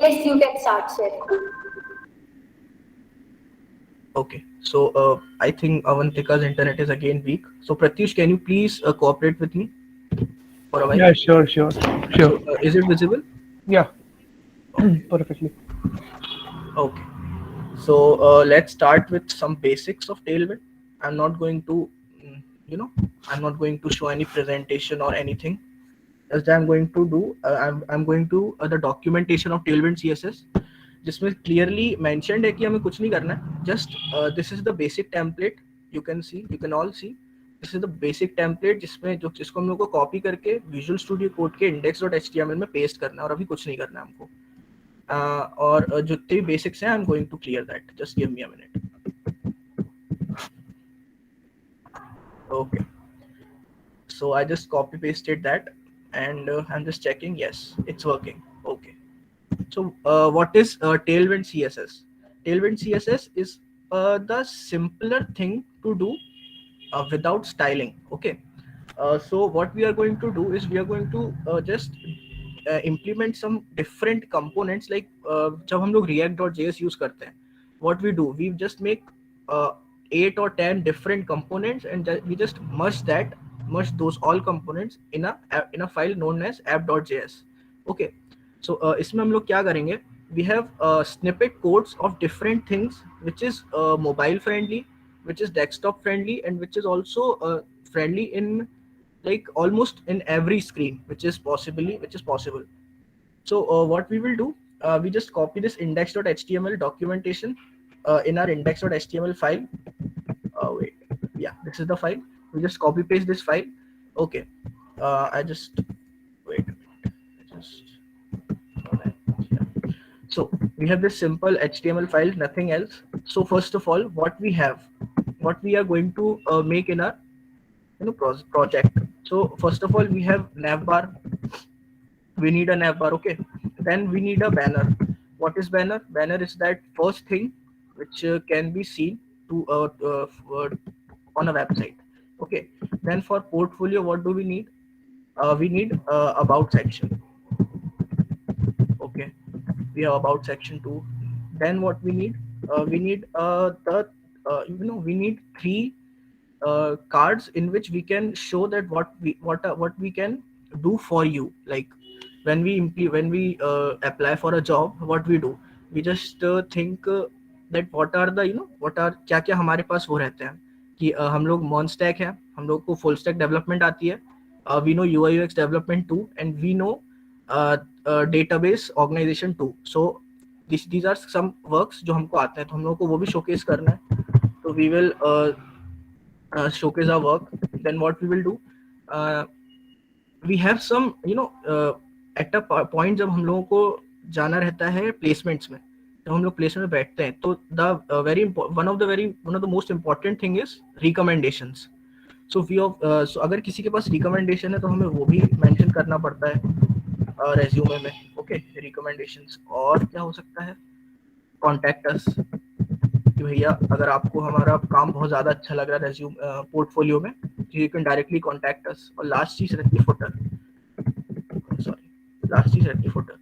Yes, you can start sharing. Okay, so I think Avantika's internet is again weak. So Pratyush, can you please cooperate with me for a while? Yeah, sure, sure, sure. So is it visible? Yeah, Okay, perfectly. okay. So let's start with some basics of Tailwind. I'm not going to, mm, you know, I'm not going to show any presentation or anything. As I'm going to do, I'm going to the documentation of Tailwind CSS, जिसमें clearly mentioned है कि हमें कुछ नहीं करना है. Just this is the basic template. You can see, you can all see. This is the basic template जिसमें जिसको हम लोग को कॉपी करके Visual Studio Code के index.html में पेस्ट करना है और अभी कुछ नहीं करना है हमको. और जितने भी बेसिक्स हैं I am going to clear that. Just give me a minute. Okay, so I just copy pasted that, and I'm just checking. Yes, it's working. Okay. So what is Tailwind CSS? Tailwind CSS is the simpler thing to do without styling. Okay. So what we are going to do is we are going to just implement some different components, like जब हम लोग react.js use करते हैं, what we do, we just make uh, 8 or 10 different components, and we just merge those all components in a file known as app.js. Okay. So इसमें हम लोग क्या करेंगे, we have snippet codes of different things which is mobile friendly, which is desktop friendly, and which is also friendly in like almost in every screen which is possible. So what we will do, we just copy this index.html documentation in our index.html file. Wait, yeah, this is the file. We just copy paste this file. Okay. I just wait a minute. Just yeah. So we have this simple HTML file, nothing else. So first of all, what we are going to make in our project. So first of all, we have navbar. We need a navbar. Okay. Then we need a banner. What is banner? Banner is that first thing which can be seen to on a website. Okay. Then for portfolio, what do we need? We need about section. Okay. We have about section 2. Then what we need? We need the we need three cards in which we can show that what we can do for you. Like when we apply for a job, what we do, we just think that what are the what are क्या क्या हमारे पास वो रहते हैं कि हम लोग मॉन stack है, हम लोग को फुल स्टैक डेवलपमेंट आती है, we know UI UX development too, and we know database organisation too. So these are some works जो हमको आते हैं, तो हम लोग को वो भी शोकेस करना है. तो we will showcase our work. Then what we will do, uh, we have some at a point जब हम लोगों को जाना रहता है प्लेसमेंट्स में, जब हम लोग प्लेसमेंट में बैठते हैं, तो the very one of the most important thing is recommendations. So we of so अगर किसी के पास रिकमेंडेशन है तो हमें वो भी मेंशन करना पड़ता है रेज्यूमे में. ओके. रिकमेंडेशंस और क्या हो सकता है, कॉन्टैक्ट अस, कि भैया अगर आपको हमारा काम बहुत ज़्यादा अच्छा लग रहा है रेज्यूम पोर्टफोलियो में, you can directly contact us. और लास्ट चीज रहती है फुटर. सॉरी, लास्ट चीज रहती है footer.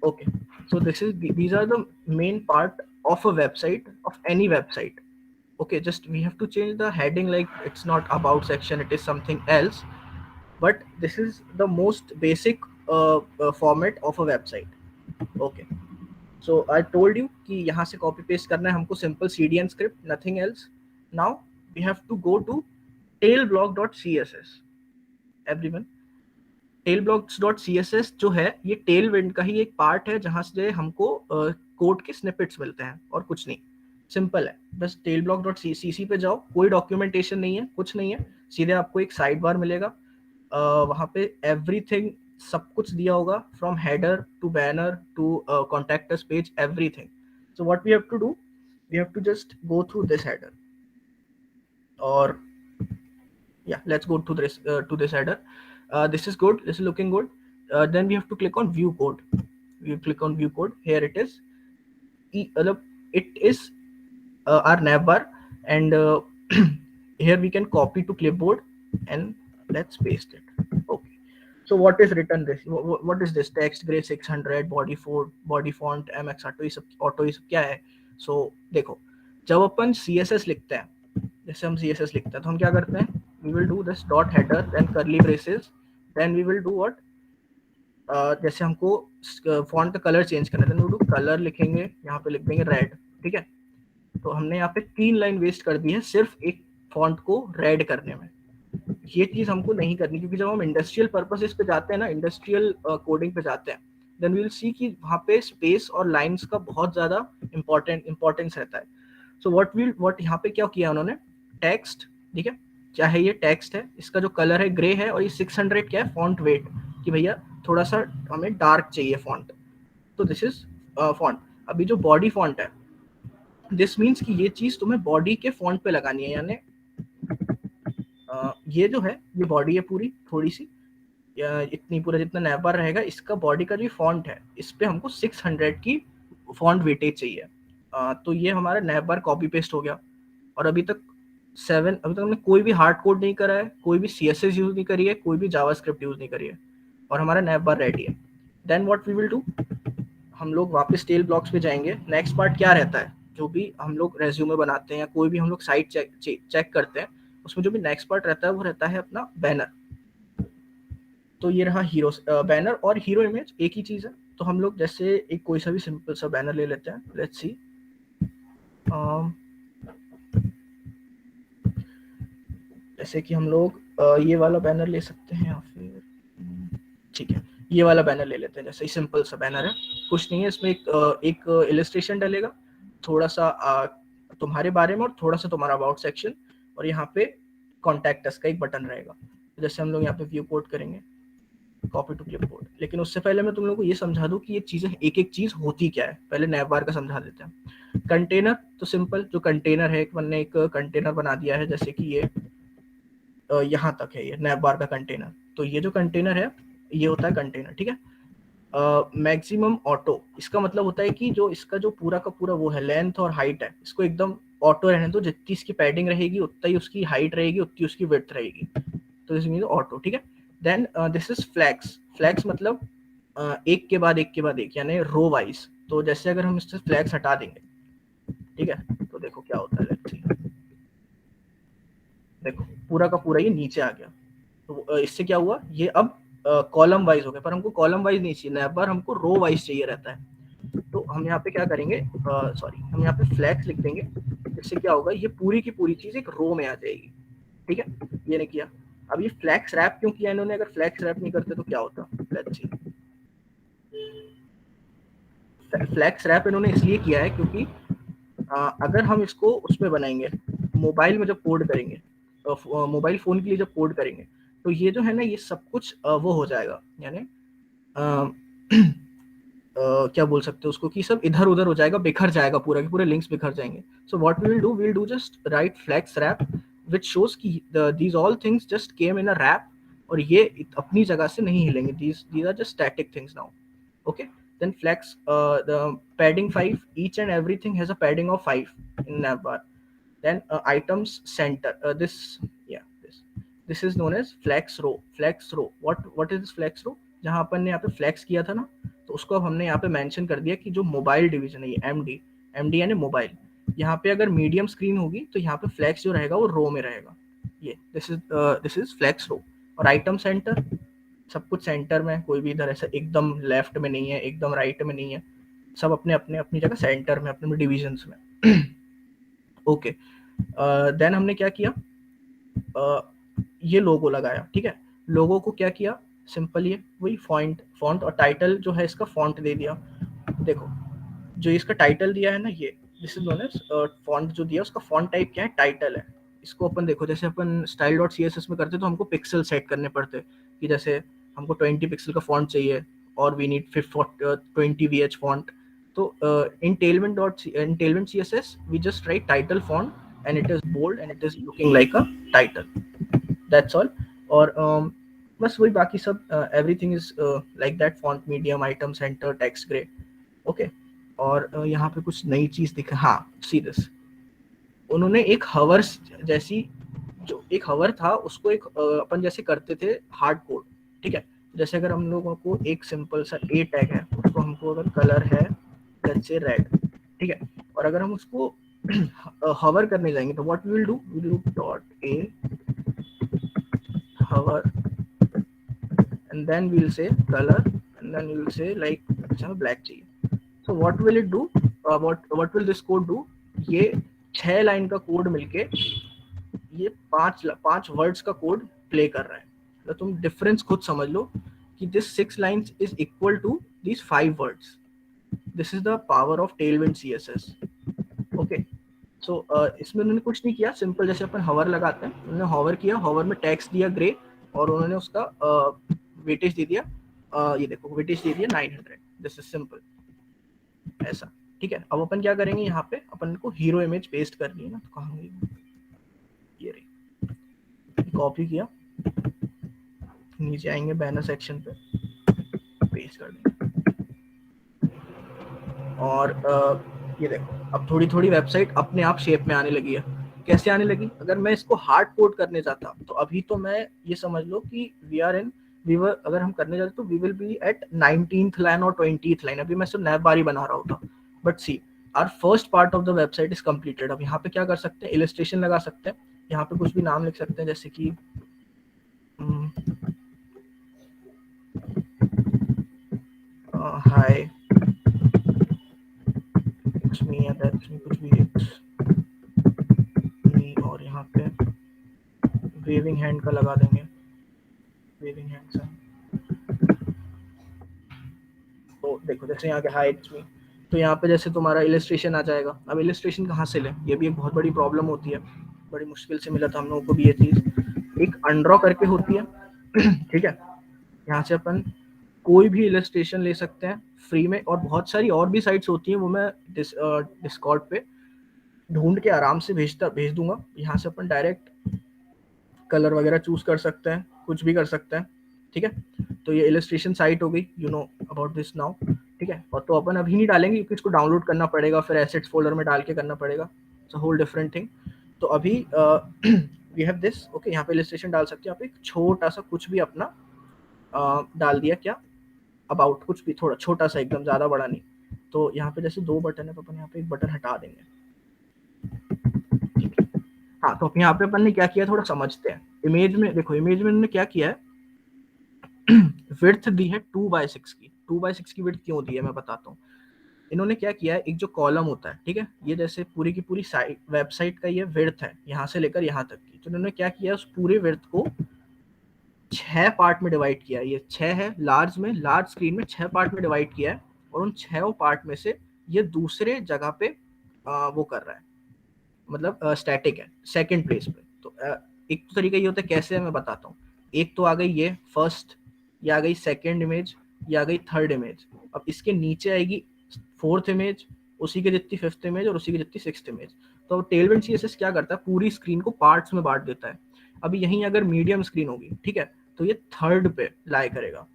Okay, so these are the main part of a website, of any website. Okay, just we have to change the heading, like it's not about section, it is something else, but this is the most basic format of a website. Okay. So I told you कि यहाँ से copy paste करना है हमको simple CDN script, nothing else. Now we have to go to tailblock.css. Everyone, tailblocks.css जो है ये Tailwind का ही एक पार्ट है, जहां से हमको कोड के स्निपेट्स मिलते हैं और कुछ नहीं. सिंपल है. बस tailblock.cc पे जाओ, कोई डॉक्यूमेंटेशन नहीं है, कुछ नहीं है, सीधे आपको एक साइड बार मिलेगा. वहां पे एवरीथिंग सब कुछ दिया होगा, from header to banner to contact us page, everything. So what we have to do, we have to just go through this header, or yeah, let's go to this header. This is good, this is looking good. Then we have to click on view code. We click on view code. Here it is. It is our navbar, and here we can copy to clipboard, and let's paste it. Okay. So what is written this? What is this? Text gray 600, body font MX auto ये सब क्या है? So देखो, जब अपन CSS लिखते हैं, जैसे हम CSS लिखते हैं तो हम क्या करते हैं? We will do this dot header, then curly braces, then we will do what? जैसे हमको फॉन्ट का कलर चेंज करना है, तो कलर लिखेंगे, यहाँ पे लिख देंगे रेड, ठीक है? तो हमने यहाँ पे 3 लाइन वेस्ट कर दी है सिर्फ एक फॉन्ट को रेड करने में। ये चीज हमको नहीं करनी, क्योंकि जब हम इंडस्ट्रियल पर्पसेस पे जाते हैं ना, इंडस्ट्रियल कोडिंग पे जाते हैं, देन वी विल सी कि वहाँ पे स्पेस और लाइंस का बहुत ज्यादा इंपॉर्टेंस रहता है। सो व्हाट यहाँ पे क्या किया उन्होंने, टेक्स्ट, ठीक है, चाहे ये टेक्स्ट है, इसका जो कलर है ग्रे है, और ये 600 क्या है, फॉन्ट वेट, कि भैया थोड़ा सा हमें डार्क चाहिए फॉन्ट, तो दिस इज फॉन्ट। अभी जो बॉडी फॉन्ट है, दिस मीन्स कि ये चीज तुम्हें बॉडी के फॉन्ट पे लगानी है, यानी ये जो है, ये बॉडी है पूरी, थोड़ी सी इतनी पूरा जितना नैवबार रहेगा, इसका बॉडी का जो फॉन्ट है, इस पे हमको 600 की फॉन्ट वेटेज चाहिए। तो ये हमारा नैवबार कॉपी पेस्ट हो गया। और अभी तक हमने कोई भी हार्ड कोड नहीं करा है, कोई भी CSS यूज नहीं करी है, कोई भी जावास्क्रिप्ट यूज नहीं करी है, और हमारा नैवबार रेडी है। Then what we will do, हम लोग वापस टेल ब्लॉक्स पे जाएंगे। नेक्स्ट पार्ट क्या रहता है, जो भी हम लोग रेज्यूमे बनाते हैं या कोई भी हम लोग साइट चेक करते हैं, उसमें जो भी नेक्स्ट पार्ट रहता है वो रहता है अपना बैनर। तो ये रहा हीरो बैनर और हीरो इमेज एक ही चीज है। तो हम लोग जैसे एक कोई सा भी सिंपल सा बैनर ले लेते हैं, लेट्स सी, जैसे कि हम लोग ये वाला बैनर ले सकते हैं, या फिर ठीक है, ये वाला बैनर ले लेते हैं। जैसे सिंपल सा बैनर है, कुछ नहीं है इसमें, एक इलस्ट्रेशन डलेगा, थोड़ा सा तुम्हारे बारे में और थोड़ा सा तुम्हारा अबाउट सेक्शन, और यहाँ पे कॉन्टैक्ट अस का एक बटन रहेगा। जैसे हम लोग यहाँ पे व्यू कोड करेंगे, कॉपी टू क्लिपबोर्ड। लेकिन उससे पहले मैं तुम लोगों को ये समझा दूं कि ये चीजें एक एक चीज होती क्या है। पहले नैवबार का समझा देते हैं। कंटेनर, तो सिंपल जो कंटेनर है, मैंने एक कंटेनर बना दिया है, जैसे कि ये यहाँ तक है, ये नैवबार का कंटेनर। तो ये जो कंटेनर है, ये होता है कंटेनर, ठीक है। मैक्सिमम ऑटो, इसका मतलब होता है कि जो इसका जो पूरा का पूरा वो है, लेंथ और हाइट है, इसको एकदम ऑटो रहने दो। जितनी इसकी पैडिंग रहेगी उतना ही उसकी हाइट रहेगी, उतनी उसकी विड्थ रहेगी। तो दिस मींस ऑटो, ठीक है। Then this is flex. Flex मतलब एक के बाद एक के बाद एक, यानी रो वाइज। तो जैसे अगर हम इससे फ्लैक्स हटा देंगे, ठीक है, तो देखो क्या होता है, लेट्स सी, देखो पूरा का पूरा ये नीचे आ गया। तो इससे क्या हुआ, ये अब कॉलम वाइज हो गया। पर हमको कॉलम वाइज नहीं चाहिए, नैवबार हमको रो वाइज चाहिए रहता है। तो हम यहाँ पे क्या करेंगे, सॉरी, हम यहाँ पे फ्लैक्स लिख देंगे। इससे क्या होगा, ये पूरी की पूरी चीज एक रो में आ जाएगी, ठीक है। ये नहीं किया। अब ये फ्लैक्स रैप क्यों किया इन्होंने, अगर फ्लैक्स रैप नहीं करते तो क्या होता, लेट्स सी। फ्लैक्स रैप इन्होंने इसलिए किया है क्योंकि अगर हम इसको उसमें बनाएंगे, मोबाइल में जब कोड करेंगे, मोबाइल फोन के लिए जब कोड करेंगे, तो ये जो है ना, ये सब कुछ वो हो जाएगा, यानी क्या बोल सकते हो उसको, कि सब इधर उधर हो जाएगा, बिखर जाएगा, पूरा के पूरे लिंक्स बिखर जाएंगे। So what we will do just write flex wrap which shows कि these all things just came in a wrap, और ये अपनी जगह से नहीं हिलेंगे, these are just static things now, okay. Then flex the padding 5, each and everything has a padding of 5 in navbar. Then items center, this is known as flex row. What is this flex row, जहां अपन ने यहाँ पे flex किया था ना, तो उसको अब हमने यहाँ पे मेंशन कर दिया कि जो मोबाइल डिवीजन है, ये MD यानी मोबाइल, यहाँ पे अगर मीडियम स्क्रीन होगी तो यहाँ पे फ्लैक्स जो रहेगा वो रो में रहेगा। ये दिस इज फ्लैक्स रो। और आइटम सेंटर, सब कुछ सेंटर में, कोई भी इधर ऐसा एकदम लेफ्ट में नहीं है, एकदम राइट में नहीं है, सब अपने अपने अपनी जगह सेंटर में, अपने डिविजन्स में, ओके। देन हमने क्या किया, ये लोगो लगाया, ठीक है। लोगो को क्या किया, सिंपल ये वही फॉन्ट और टाइटल जो है इसका फॉन्ट दे दिया। देखो जो इसका टाइटल दिया है ना, ये this is known as font जो दिया, उसका फॉन्ट टाइप क्या है, टाइटल है। इसको अपन देखो, जैसे अपन style.css में करते तो हमको पिक्सल सेट करने पड़ते, कि जैसे हमको 20 पिक्सल का फॉन्ट चाहिए और वी नीड 20 VH फॉन्ट। तो इन tailwind CSS we just write title font and it is bold and it is looking like a title, that's all. और बस वही, बाकी सब everything is like that, font medium, item center, text gray, okay. और यहाँ पे कुछ नई चीज दिखा, हाँ सी दिस, उन्होंने एक हवर जैसी, जो एक हवर था उसको एक अपन जैसे करते थे हार्ड कोड, ठीक है, जैसे अगर हम लोगों को एक सिंपल सा ए टैग है, उसको हमको अगर कलर है लेट्स से रेड, ठीक है, और अगर हम उसको हवर करने जाएंगे तो what we will do dot a hover and then we'll say color and then we will say like अच्छा black चाहिए. So what will it do? What will this code do? ये 6 लाइन का कोड मिलके ये पांच words का code play कर रहा है. तो तुम डिफरेंस खुद समझ लो कि this 6 lines is equal to these 5 words. This is the power of Tailwind CSS. Okay, so इसमें उन्होंने कुछ नहीं किया, सिंपल जैसे अपन हवर लगाते हैं, उन्होंने हवर किया, हवर में टेक्स्ट दिया ग्रे और उन्होंने उसका वेटेज दे दिया, ये देखो वेटेज दे दिया 900. दिस इज सिंपल ऐसा, ठीक है. अब अपन क्या करेंगे, यहाँ पे अपन को हीरो इमेज पेस्ट करनी है ना, तो कहाँ गई ये रही, कॉपी किया, नीचे आएंगे बैनर सेक्शन पे, पेस्ट कर देंगे और ये देखो अब थोड़ी थोड़ी वेबसाइट अपने आप शेप में आने लगी है. कैसे आने लगी? अगर मैं इसको हार्ड कोड करने जाता तो अभी तो मैं ये समझ लो कि अगर हम करने जाते तो we will be at 19th line और 20th लाइन. अभी मैं सिर्फ नैव बार ही बना रहा होता. But see our first part of the website is completed. अब यहाँ पे क्या कर सकते हैं, इलस्ट्रेशन लगा सकते हैं, यहाँ पे कुछ भी नाम लिख सकते हैं जैसे कि हाय me या that's me, कुछ भी me, और यहाँ पे वेविंग हैंड का लगा देंगे, वेविंग हैंड से. तो देखो जैसे यहाँ के हाय इट्स मी, तो यहाँ पे जैसे तुम्हारा इलस्ट्रेशन आ जाएगा. अब इलस्ट्रेशन कहाँ से लें, ये भी एक बहुत बड़ी प्रॉब्लम होती है, बड़ी मुश्किल से मिला था हम लोगों को भी ये चीज़. एक अनड्रॉ करके होती है, ठीक है, यहाँ से अपन कोई भी इलस्ट्रेशन ले सकते हैं फ्री में, और बहुत सारी और भी साइट्स होती हैं, वो मैं डिस्कॉर्ड पे ढूंढ के आराम से भेज दूंगा. यहाँ से अपन डायरेक्ट कलर वगैरह चूज कर सकते हैं, कुछ भी कर सकते हैं, ठीक है. तो ये इलस्ट्रेशन साइट हो गई, you know about this now, ठीक है. और तो अपन अभी नहीं डालेंगे क्योंकि इसको डाउनलोड करना पड़ेगा, फिर एसेट्स फोल्डर में डाल के करना पड़ेगा, it's a whole different thing. तो अभी वी हैव दिस, ओके. यहाँ पे इलस्ट्रेशन डाल सकते हैं, यहाँ पे एक छोटा सा कुछ भी अपना डाल दिया, क्या अबाउट, कुछ भी थोड़ा छोटा सा, एकदम ज्यादा बड़ा नहीं. तो यहाँ पे जैसे 2 बटन है तो अपन यहाँ पे एक बटन हटा देंगे. हाँ, तो यहाँ पे अपन ने क्या किया थोड़ा समझते हैं. इमेज में देखो, इमेज में उन्होंने क्या किया है, विड्थ दी है 2/6 की. 2/6 की विड्थ क्यों दी है मैं बताता हूँ. इन्होंने क्या किया है, एक जो कॉलम होता है, ठीक है, ये जैसे पूरी की पूरी साइट वेबसाइट का ये विड्थ है यहाँ से लेकर यहाँ तक की. तो इन्होंने क्या किया, उस पूरे विड्थ को 6 पार्ट में डिवाइड किया है. ये 6 है, लार्ज स्क्रीन में 6 पार्ट में डिवाइड किया है, और उन 6 पार्ट में से ये दूसरे जगह पे वो कर रहा है, मतलब स्टैटिक है सेकंड प्लेस पे. तो एक तो तरीका ये होता है, कैसे मैं बताता हूँ. एक तो आ गई ये फर्स्ट, ये आ गई सेकंड इमेज, ये आ गई थर्ड इमेज. अब इसके नीचे आएगी फोर्थ इमेज, उसी के जितनी फिफ्थ इमेज और उसी की जितनी सिक्स्थ इमेज. तो टेलविंड CSS क्या करता है, पूरी स्क्रीन को पार्ट्स में बांट देता है. अभी यहीं अगर मीडियम स्क्रीन होगी, ठीक है, तो ये थर्ड पे लाई करेगा.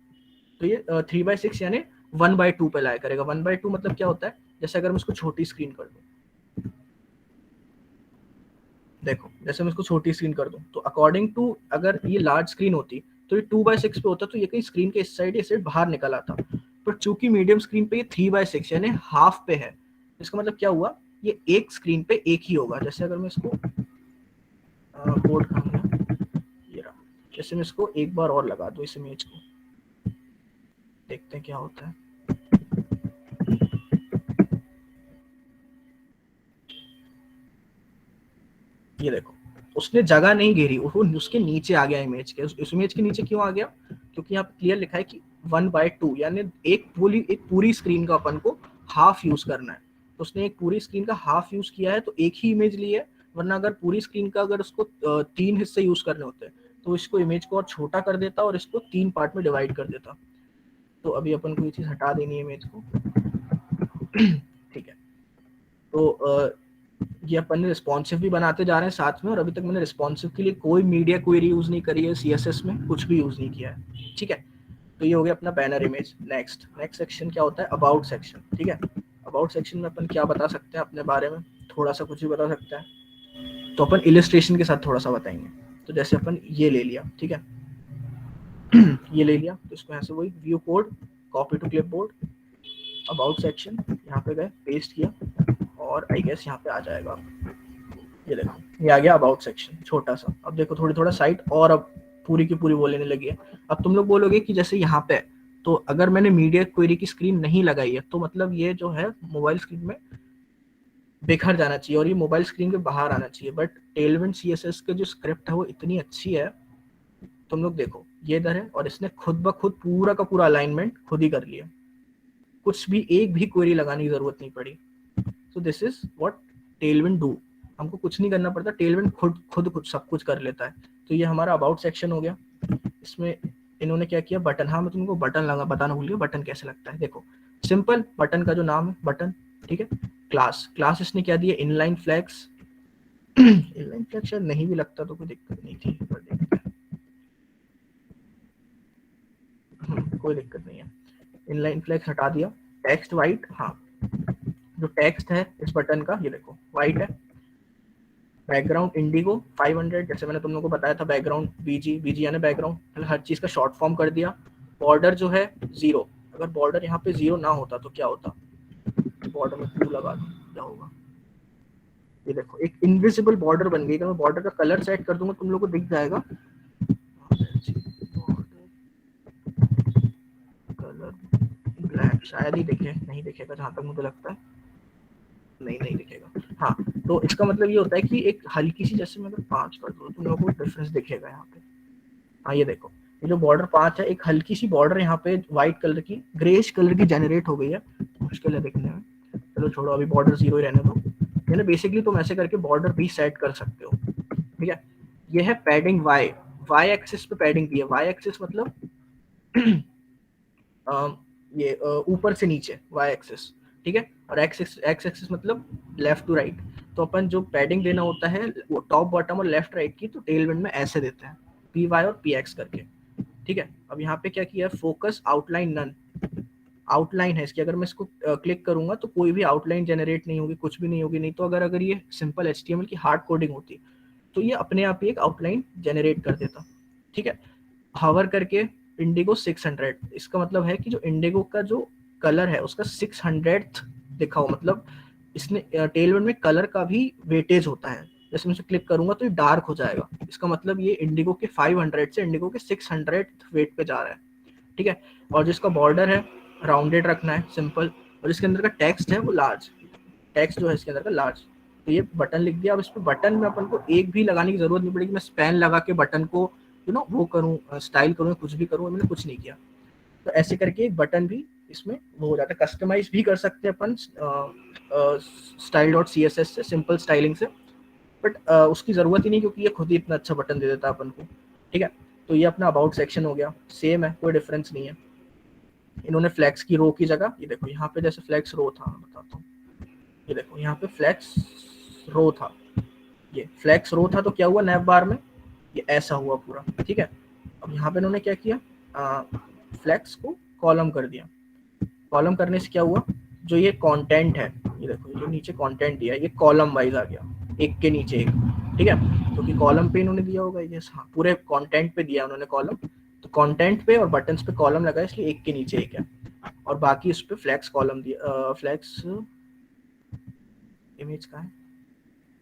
तो ये 3/6 यानी 1/2 पे लाई करेगा. 1/2 मतलब क्या होता है, जैसे अगर मैं इसको छोटी स्क्रीन कर दूं, देखो जैसे मैं इसको छोटी स्क्रीन कर दूं, तो अकॉर्डिंग टू अगर ये लार्ज स्क्रीन होती तो ये 2/6 पे होता, तो ये कहीं स्क्रीन के इस साइड बाहर निकल आता. पर चूंकि मीडियम स्क्रीन पे ये 3/6 यानी हाफ पे है, इसका मतलब क्या हुआ, ये एक स्क्रीन पे एक ही होगा. जैसे अगर मैं इसको कोड करूंगा, ये रहा, जैसे मैं इसको एक बार और लगा दूं इस इमेज को, देखते हैं क्या होता है. ये देखो, उसने जगह नहीं घेरी, वो उसके नीचे आ गया इमेज के. उस इमेज के नीचे क्यों आ गया, क्योंकि यहाँ पे क्लियर लिखा है कि 1/2 यानी एक पूरी स्क्रीन का अपन को हाफ यूज करना है. तो उसने एक पूरी स्क्रीन का हाफ यूज किया है, तो एक ही इमेज ली है. वरना अगर पूरी स्क्रीन का अगर उसको 3 हिस्से यूज करने होते हैं तो इसको इमेज को और छोटा कर देता और इसको 3 पार्ट में डिवाइड कर देता. तो अभी अपन को ये चीज हटा देनी है इमेज को, ठीक है. तो ये अपन ने रिस्पॉन्सिव भी बनाते जा रहे हैं साथ में, और अभी तक मैंने रिस्पॉन्सिव के लिए कोई मीडिया क्वेरी यूज नहीं करी है, CSS में कुछ भी यूज नहीं किया है, ठीक है. तो ये हो गया अपना बैनर इमेज. नेक्स्ट सेक्शन क्या होता है, अबाउट सेक्शन, ठीक है. अबाउट सेक्शन में अपन क्या बता सकते हैं अपने बारे में, थोड़ा सा कुछ भी बता सकते हैं. तो अपन इलस्ट्रेशन के साथ थोड़ा सा बताएंगे. तो जैसे अपन ये ले लिया, ठीक है, ये ले लिया, तो इसको यहाँ से वही view code, copy to clipboard, about section, यहाँ पे गए, पेस्ट किया, और आई गेस यहाँ पे आ जाएगा। ये देखो, ये आ गया अबाउट सेक्शन छोटा सा। अब देखो थोड़ी थोड़ा साइट और अब पूरी की पूरी वो लेने लगी है। अब तुम लोग बोलोगे कि जैसे यहाँ पे, तो अगर मैंने मीडिया क्वेरी की स्क्रीन नहीं लगाई है तो मतलब ये जो है मोबाइल स्क्रीन में बिखर जाना चाहिए और ये मोबाइल स्क्रीन के बाहर आना चाहिए। बट टेलविंड CSS के जो स्क्रिप्ट है वो इतनी अच्छी है, तुम लोग देखो ये इधर है और इसने खुद ब खुद पूरा का पूरा अलाइनमेंट खुद ही कर लिया, कुछ भी एक भी क्वेरी लगाने की जरूरत नहीं पड़ी। So this is what Tailwind do, हमको कुछ नहीं करना पड़ता, टेलविंड खुद खुद खुद सब कुछ कर लेता है। तो ये हमारा अबाउट सेक्शन हो गया। इसमें इन्होंने क्या किया, बटन, हाँ मैं तुमको बटन लगा बताना भूल गया, बटन कैसे लगता है। देखो सिंपल, बटन का जो नाम है बटन, ठीक है। क्लास, क्लास इसने क्या दिया, इनलाइन फ्लैग्स। इनलाइन फ्लैग शायद नहीं भी लगता तो कोई दिक्कत नहीं थी, पर देखते हैं। कोई दिक्कत नहीं है, इनलाइन फ्लैग्स हटा दिया। टेक्स्ट वाइट, हाँ जो टेक्स्ट है इस बटन का ये देखो वाइट है। बैकग्राउंड इंडिगो 500, जैसे मैंने तुम लोगों को बताया था, बैकग्राउंड बीजी, बीजी यानी बैकग्राउंड, हर चीज का शॉर्ट फॉर्म कर दिया। बॉर्डर जो है 0, अगर बॉर्डर यहाँ पे 0 ना होता तो क्या होता, बॉर्डर में 2 लगा दो, क्या होगा, ये देखो एक इनविजिबल बॉर्डर बन गई। मैं बॉर्डर का कलर सेट कर दूंगा, तुम लोग को दिख जाएगा कलर ब्लैक, शायद ही दिखे, नहीं दिखेगा जहां तक मुझे लगता है, नहीं नहीं दिखेगा। हाँ, तो इसका मतलब ये होता है कि एक हल्की सी, जैसे मैं अगर 5 कर दूँ तुम लोगों को डिफरेंस दिखेगा यहाँ पे। हाँ ये देखो, ये जो बॉर्डर 5 है, एक हल्की सी बॉर्डर यहाँ पे व्हाइट कलर की, ग्रेश कलर की जनरेट हो गई है, मुश्किल है दिखने में, चलो छोड़ो, अभी बॉर्डर 0 ही रहने दो। यानी बेसिकली तुम ऐसे करके बॉर्डर भी सेट कर सकते हो, ठीक है। ये है पैडिंग वाई, वाई एक्सिस पे पैडिंग दी है। वाई एक्सिस मतलब ये ऊपर से नीचे वाई एक्सिस, ठीक है। और एक्स एक्सिस मतलब लेफ्ट टू राइट। तो अपन जो पैडिंग देना होता है वो टॉप बॉटम और लेफ्ट राइट की, तो टेलविंड में ऐसे देते हैं, पी वाई और पी एक्स करके, ठीक है। अब यहाँ पे क्या किया, फोकस आउटलाइन नन, आउटलाइन है इसकी, अगर मैं इसको क्लिक करूंगा तो कोई भी आउटलाइन जनरेट नहीं होगी, कुछ भी नहीं होगी। नहीं तो अगर अगर ये सिंपल HTML की हार्ड कोडिंग होती तो ये अपने आप ही एक आउटलाइन जनरेट कर देता, ठीक है। हवर करके इंडिगो 600, इसका मतलब है कि जो इंडिगो का जो कलर है उसका 600th लिखा हो, मतलब इसने टेलविंड में कलर का भी वेटेज होता है। जैसे मैं इसे क्लिक करूंगा तो ये डार्क हो जाएगा, इसका मतलब ये इंडिगो के 500 से इंडिगो के 600th वेट पे जा रहा है, ठीक है। और जिसका बॉर्डर है राउंडेड रखना है, सिंपल। और इसके अंदर का टेक्स्ट है वो लार्ज, टेक्स्ट जो है इसके अंदर का लार्ज। तो ये बटन लिख दिया। अब इस पर बटन में अपन को एक भी लगाने की जरूरत नहीं पड़ेगी, मैं स्पैन लगा के बटन को वो करूँ, स्टाइल करूँ, कुछ भी करूँ, मैंने कुछ नहीं किया। तो ऐसे करके एक बटन भी इसमें वो हो जाता है, कस्टमाइज भी कर सकते हैं अपन style.css से, सिंपल स्टाइलिंग से। बट उसकी जरूरत ही नहीं, क्योंकि ये खुद ही इतना अच्छा बटन दे देता है अपन को, ठीक है। तो ये अपना अबाउट सेक्शन हो गया, सेम है, कोई डिफरेंस नहीं है। इन्होंने फ्लैक्स की रो की जगह, ये देखो यहाँ पे जैसे फ्लैक्स रो था, मैं बताता हूँ, ये देखो यहाँ पे फ्लैक्स रो था, ये फ्लैक्स रो था, तो क्या हुआ नैप बार में, ये ऐसा हुआ पूरा, ठीक है। अब यहाँ पे इन्होंने क्या किया, फ्लैक्स को कॉलम कर दिया। कॉलम करने से क्या हुआ, जो ये कंटेंट है, ये देखो जो नीचे कंटेंट दिया है ये कॉलम वाइज आ गया, एक के नीचे एक, ठीक है। क्योंकि कॉलम पे इन्होंने दिया होगा, ये हाँ पूरे कंटेंट पे दिया उन्होंने कॉलम, तो कंटेंट पे और बटन्स पे कॉलम लगा, इसलिए एक के नीचे एक है। और बाकी इस पे फ्लैक्स कॉलम दिया, फ्लैक्स इमेज का है,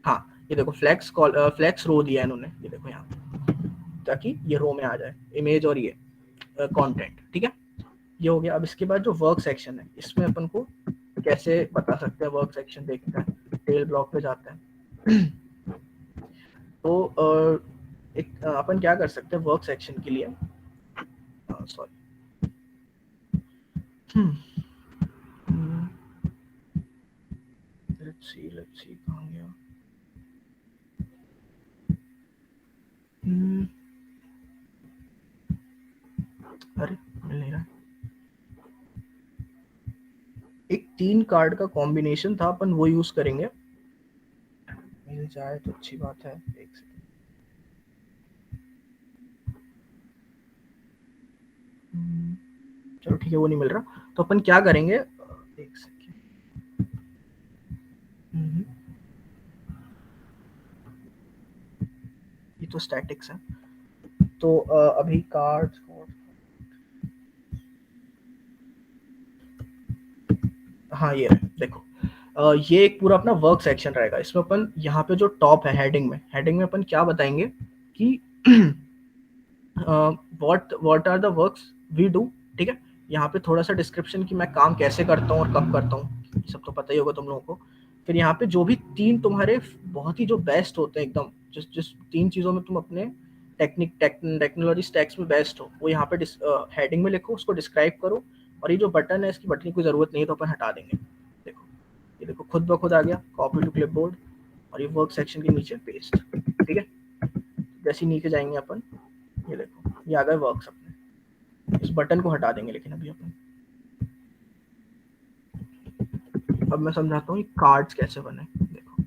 हाँ ये देखो फ्लैक्स फ्लैक्स रो दिया है इन्होंने, ये देखो यहाँ, ताकि ये रो में आ जाए इमेज और ये कंटेंट, ठीक है। ये हो गया। अब इसके बाद जो वर्क सेक्शन है, इसमें अपन को कैसे बता सकते हैं, वर्क सेक्शन देखते हैं, टेल ब्लॉक पे जाते हैं। तो एक अपन क्या कर सकते हैं वर्क सेक्शन के लिए, सॉरी, लेट्स सी कहाँ गया, अरे मिल नहीं रहा। एक 3 कार्ड का कॉम्बिनेशन था, अपन वो यूज करेंगे, मिल जाए तो अच्छी बात है। एक सेकंड, चलो ठीक है, वो नहीं मिल रहा, तो अपन क्या करेंगे, एक सेकंड, ये तो स्टैटिक्स है, तो अभी कार्ड हाँ ये रहे, देखो ये एक पूरा अपना वर्क सेक्शन रहेगा। इसमें अपन यहाँ पे जो टॉप है हेडिंग में अपन क्या बताएंगे कि what are the works we do, ठीक है। यहाँ पे थोड़ा सा डिस्क्रिप्शन कि मैं काम कैसे करता हूँ और कब करता हूँ, ये सब तो पता ही होगा तुम लोगों को। फिर यहाँ पे जो भी तीन तुम्हारे बहुत ही जो बेस्ट होते हैं एकदम, जिस जिस तीन चीज़ों में तुम अपने टेक्नोलॉजी स्टैक्स में बेस्ट हो, वो यहाँ पे हेडिंग में लिखो, उसको डिस्क्राइब करो। और ये जो बटन है, इसकी बटन की कोई ज़रूरत नहीं है तो अपन हटा देंगे। देखो ये देखो खुद ब खुद आ गया कॉपी टू क्लिपबोर्ड, और ये वर्क सेक्शन के नीचे पेस्ट, ठीक है। जैसे ही नीचे जाएंगे अपन, ये देखो ये आ गए वर्क्स अपने। इस बटन को हटा देंगे लेकिन अभी अपन, अब मैं समझाता हूँ कार्ड्स कैसे बने। देखो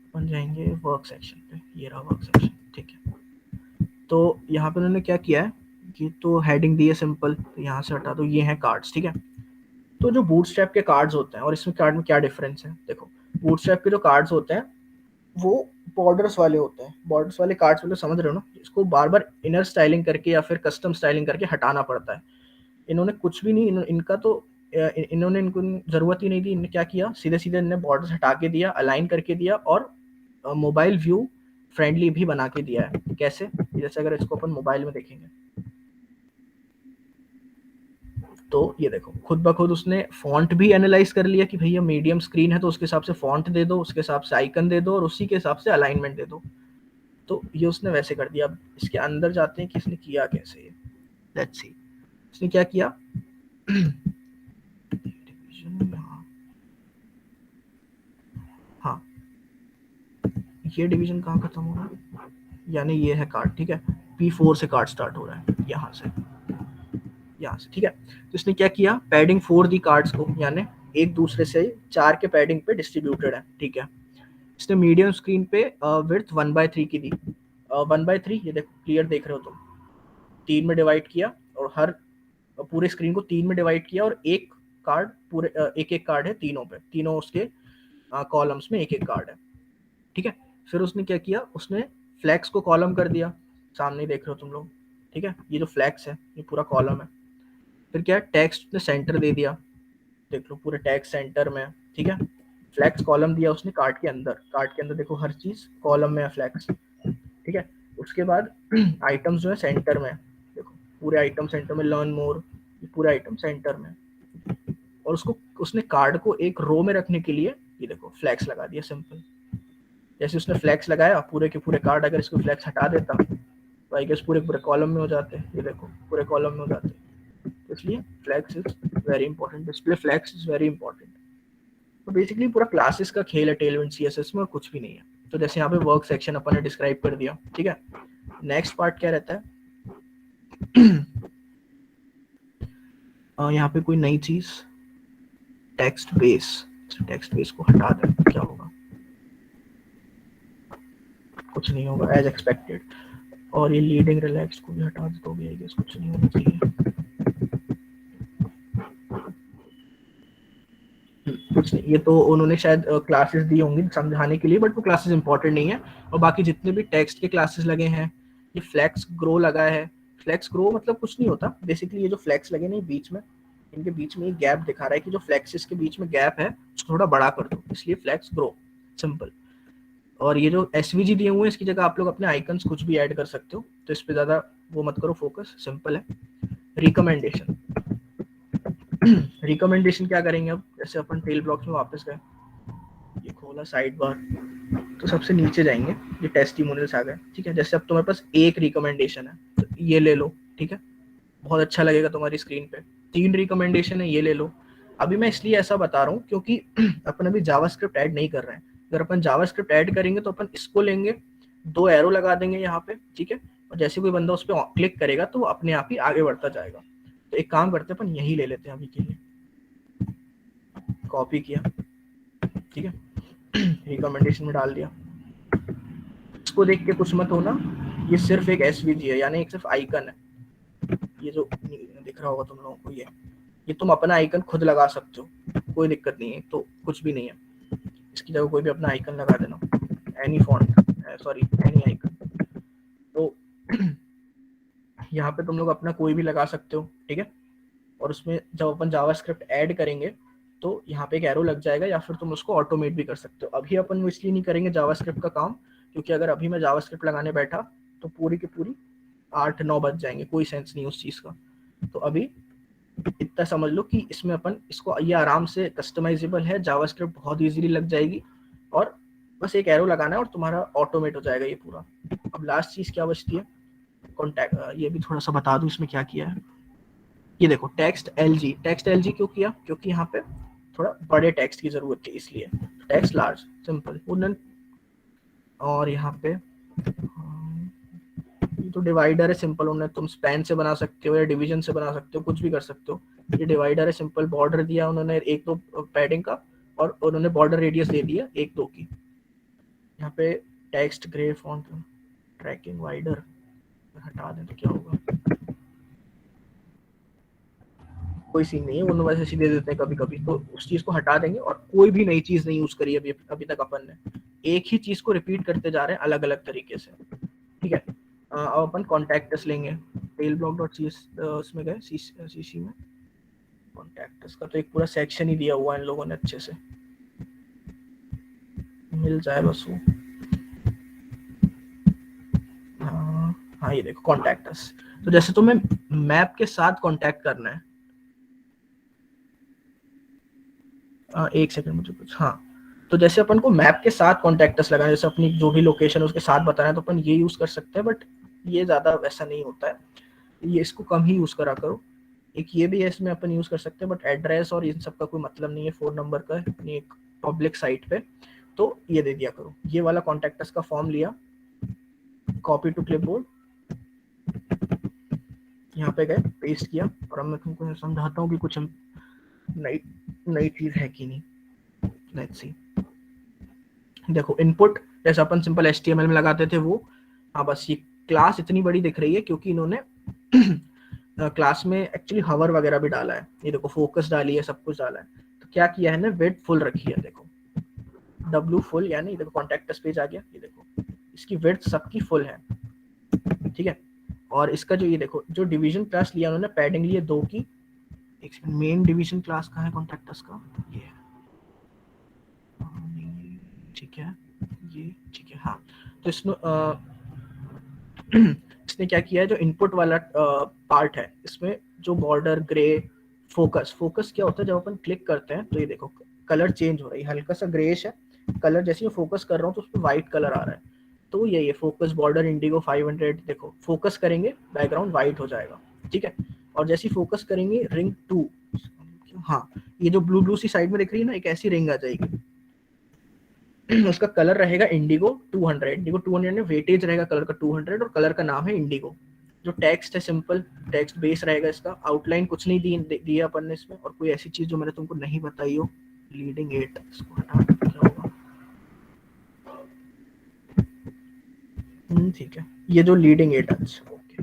अपन जाएंगे वर्क सेक्शन पे, ये रहा वर्क सेक्शन, ठीक है। तो यहाँ पे उन्होंने क्या किया है कि तो हेडिंग दी है सिंपल, तो यहाँ से हटा दो, ये हैं कार्ड्स, ठीक है। तो जो बूटस्ट्रैप के कार्ड्स होते हैं और इसमें कार्ड में क्या डिफरेंस है, देखो बूटस्ट्रैप के जो कार्ड्स होते हैं वो बॉर्डर्स वाले होते हैं। बॉर्डर्स वाले कार्ड्स वाले समझ रहे हो ना, इसको बार बार इनर स्टाइलिंग करके या फिर कस्टम स्टाइलिंग करके हटाना पड़ता है। इन्होंने कुछ भी नहीं, इनका तो इन्होंने इनको जरूरत ही नहीं थी। इन्होंने क्या किया, सीधे सीधे इन्होंने बॉर्डर्स हटा के दिया, अलाइन करके दिया, और मोबाइल व्यू फ्रेंडली भी बना के दिया है। कैसे, जैसे अगर इसको अपन मोबाइल में देखेंगे तो ये देखो खुद ब खुद उसने फॉन्ट भी एनालाइज कर लिया कि भैया मीडियम स्क्रीन है तो उसके हिसाब से फॉन्ट दे दो, उसके हिसाब से आइकन दे दो, और उसी के हिसाब से अलाइनमेंट दे दो। तो ये उसने वैसे कर दिया। अब इसके अंदर जाते हैं कि इसने किया कैसे ये, लेट्स सी। इसने क्या किया हाँ, ये डिवीजन कहाँ खत्म हो रहा है, यानी ये है कार्ड, ठीक है। P4 से कार्ड स्टार्ट हो रहा है, यहाँ से, यहाँ से, ठीक है। तो इसने क्या किया, पैडिंग 4 दी कार्ड्स को, यानी एक दूसरे से 4 के पैडिंग पे डिस्ट्रीब्यूटेड है, ठीक है। इसने मीडियम स्क्रीन पे विड्थ 1/3 की दी। 1/3 ये देखो क्लियर देख रहे हो तुम, 3 में डिवाइड किया, और हर पूरे स्क्रीन को 3 में डिवाइड किया, और एक कार्ड पूरे एक एक कार्ड है तीनों पे, तीनों उसके कॉलम्स में एक एक कार्ड है, ठीक है। फिर उसने क्या किया, उसने फ्लैक्स को कॉलम कर दिया, सामने देख रहे हो तुम लोग, ठीक है। ये जो फ्लैक्स है ये पूरा कॉलम है। फिर क्या, टेक्स्ट ने सेंटर दे दिया, देख लो पूरे टेक्स्ट सेंटर में, ठीक है। फ्लैक्स कॉलम दिया उसने कार्ड के अंदर देखो हर चीज कॉलम में है फ्लैक्स, ठीक है। उसके बाद आइटम्स जो है सेंटर में, देखो पूरे आइटम सेंटर में, लर्न मोर, पूरे आइटम सेंटर में। और उसको उसने कार्ड को एक रो में रखने के लिए ये देखो फ्लैक्स लगा दिया सिंपल। जैसे उसने फ्लैक्स लगाया, पूरे के पूरे कार्ड अगर इसको फ्लैक्स हटा देता तो आई गेस पूरे पूरे कॉलम में हो जाते, ये देखो पूरे कॉलम में हो जाते। तो इसलिए flex is very important, display flex is very important. तो बेसिकली पूरा क्लासेस का खेल है टेलविंड सीएसएस में, और कुछ भी नहीं है। तो जैसे यहाँ पे वर्क सेक्शन अपन ने डिस्क्राइब कर दिया, ठीक है। नेक्स्ट पार्ट क्या रहता है यहाँ पे कोई नई चीज, टेक्स्ट बेस को हटा दें, क्या होगा, कुछ नहीं होगा एज एक्सपेक्टेड। और ये लीडिंग रिलैक्स को भी हटा दो, भी आई गेस कुछ नहीं होना चाहिए। कुछ नहीं, ये तो उन्होंने शायद क्लासेस दी होंगी समझाने के लिए, बट वो क्लासेस इंपॉर्टेंट नहीं है। और बाकी जितने भी टेक्स्ट के क्लासेस लगे हैं, ये फ्लेक्स ग्रो लगा है। फ्लेक्स ग्रो मतलब कुछ नहीं होता, बेसिकली ये जो फ्लेक्स लगे नहीं बीच में, इनके बीच में एक गैप दिखा रहा है कि जो फ्लेक्सिस के बीच में गैप है उसको थोड़ा बड़ा कर दो, इसलिए फ्लेक्स ग्रो, सिंपल। और ये जो एसवीजी दिए हुए हैं इसकी जगह आप लोग अपने आइकन्स कुछ भी ऐड कर सकते हो, तो इस पे ज्यादा वो मत करो फोकस, सिंपल है। रिकमेंडेशन रिकमेंडेशन क्या करेंगे, अब जैसे अपन टेल ब्लॉक्स में वापस गए, ये खोला साइड बार, तो सबसे नीचे जाएंगे, ये टेस्टिमोनियल्स आ गए, ठीक है। जैसे अब तुम्हारे पास एक रिकमेंडेशन है तो ये ले लो, ठीक है, बहुत अच्छा लगेगा तुम्हारी स्क्रीन पे। 3 रिकमेंडेशन है, ये ले लो। अभी मैं इसलिए ऐसा बता रहा हूँ क्योंकि अपन अभी जावास्क्रिप्ट ऐड नहीं कर रहे हैं। अगर अपन जावास्क्रिप्ट ऐड करेंगे तो अपन इसको लेंगे, 2 एरो लगा देंगे यहाँ पे, ठीक है। और जैसे कोई बंदा उस पर क्लिक करेगा तो वो अपने आप ही आगे बढ़ता जाएगा। तो एक काम करते हैं, अपन यही ले लेते हैं अभी के लिए, कॉपी किया, ठीक है, रिकमेंडेशन में डाल दिया। इसको देख के कुछ मत होना, ये सिर्फ एक एसवीजी है, यानी एक सिर्फ आइकन है। ये जो दिख रहा होगा तुम लोगों को, ये तुम अपना आइकन खुद लगा सकते हो, कोई दिक्कत नहीं है, तो कुछ भी नहीं है। इसकी जगह कोई भी अपना आइकन लगा देना, any font, sorry any icon. तो यहाँ पे तुम लोग अपना कोई भी लगा सकते हो, ठीक है। और उसमें जब अपन जावास्क्रिप्ट ऐड करेंगे तो यहाँ पे एक एरो लग जाएगा, या फिर तुम उसको ऑटोमेट भी कर सकते हो। अभी अपन वो इसलिए नहीं करेंगे जावास्क्रिप्ट का काम, क्योंकि अगर अभी मैं जावास्क्रिप्ट लगाने बैठा तो पूरी की पूरी 8-9 बज जाएंगे, कोई सेंस नहीं उस चीज़ का। तो अभी इतना समझ लो कि इसमें अपन इसको, ये आराम से कस्टमाइजेबल है, जावास्क्रिप्ट बहुत इजीली लग जाएगी, और बस एक एरो लगाना है और तुम्हारा ऑटोमेट हो जाएगा ये पूरा। अब लास्ट चीज क्या बचती है, कॉन्टैक्ट, ये भी थोड़ा सा बता दूं इसमें क्या किया है। ये देखो टेक्स्ट एलजी, टेक्स्ट एलजी क्यों किया, क्योंकि यहाँ पे थोड़ा बड़े टेक्स्ट की जरूरत थी, इसलिए टेक्स्ट लार्ज सिंपल वुडन। और यहाँ पे ये तो डिवाइडर है सिंपल, उन्हें तुम स्पैन से बना सकते हो या डिवीजन से बना सकते हो, कुछ भी कर सकते हो। ये डिवाइडर है सिंपल, बॉर्डर दिया उन्होंने 1-2 पैडिंग का, और उन्होंने बॉर्डर रेडियस दे दिया 1-2 की। यहाँ पे text gray font tracking wider हटा दें तो क्या होगा, कोई सीन नहीं है, वो वैसे सीधे देते हैं कभी कभी, तो उस चीज को हटा देंगे और कोई भी नई चीज नहीं यूज करी अभी तक अपन ने, एक ही चीज को रिपीट करते जा रहे हैं अलग अलग तरीके से। ठीक है, अब अपन कॉन्टैक्टस लेंगे, टेल ब्लॉक डॉट सी उसमें गए सीसी में, कॉन्टैक्टस का तो एक पूरा सेक्शन ही दिया हुआ है इन लोगों ने, अच्छे से मिल जाए बस वो। हाँ ये देखो कॉन्टैक्टस, तो जैसे तुम्हें मैप के साथ कॉन्टैक्ट करना है, एक सेकंड मुझे कुछ, हाँ, तो जैसे अपन को मैप के साथ कॉन्टैक्टस लगाना है, जैसे अपनी जो भी लोकेशन है उसके साथ बताना है, तो अपन ये यूज कर सकते हैं, बट ये ज्यादा वैसा नहीं होता है, ये इसको कम ही यूज करा करो। एक ये भी है इसमें अपन यूज कर सकते हैं, बट एड्रेस और इन सब का कोई मतलब नहीं है फोन नंबर का अपनी एक पब्लिक साइट पे, तो ये दे दिया करो। ये वाला कॉन्टैक्टस का फॉर्म लिया, कॉपी टू क्लिपबोर्ड, यहाँ पे गए पेस्ट किया, और अब मैं तुमको समझाता हूँ कि कुछ नई नई चीज है कि नहीं। लेट्स सी, देखो इनपुट जैसे अपन सिंपल HTML में लगाते थे वो, हाँ बस ये क्लास इतनी बड़ी दिख रही है क्योंकि इन्होंने क्लास में एक्चुअली हवर वगैरह भी डाला है, ये देखो फोकस डाली है, सब कुछ डाला है। तो क्या किया है ना, विड्थ फुल रखी है, देखो W फुल, यानी देखो कॉन्टैक्टस पेज आ गया, ये देखो इसकी विड्थ सबकी फुल है। ठीक है, और इसका जो ये देखो जो डिवीजन क्लास लिया उन्होंने, पैडिंग लिए 2 की, एक सेकंड, मेन डिवीजन क्लास कहाँ है कॉन्टैक्टस का, ये ठीक है, ये ठीक है, हाँ। तो इसमें इसने क्या किया है, जो इनपुट वाला पार्ट है इसमें जो बॉर्डर ग्रे फोकस क्या होता है, जब अपन क्लिक करते हैं तो ये देखो कलर चेंज हो रहा है, हल्का सा ग्रेश है कलर, जैसे मैं फोकस कर रहा हूँ तो उस पर व्हाइट कलर आ रहा है, तो ये फोकस बॉर्डर इंडिगो 500, देखो फोकस करेंगे बैकग्राउंड व्हाइट हो जाएगा। ठीक है, और जैसे फोकस करेंगे रिंग 2, हाँ ये जो ब्लू ब्लू सी साइड में दिख रही है ना, एक ऐसी रिंग आ जाएगी, उसका कलर रहेगा इंडिगो 200, इंडिगो 200 में वेटेज रहेगा कलर का 200, और कलर का नाम है इंडिगो। जो टेक्स्ट है सिंपल टेक्स्ट बेस रहेगा इसका, आउटलाइन कुछ नहीं दिया अपन ने इसमें, और कोई ऐसी चीज जो मैंने तुमको नहीं बताई हो, लीडिंग 8 इसको हटा, क्या होगा, ठीक है, ये जो लीडिंग 8, अच्छा ओके,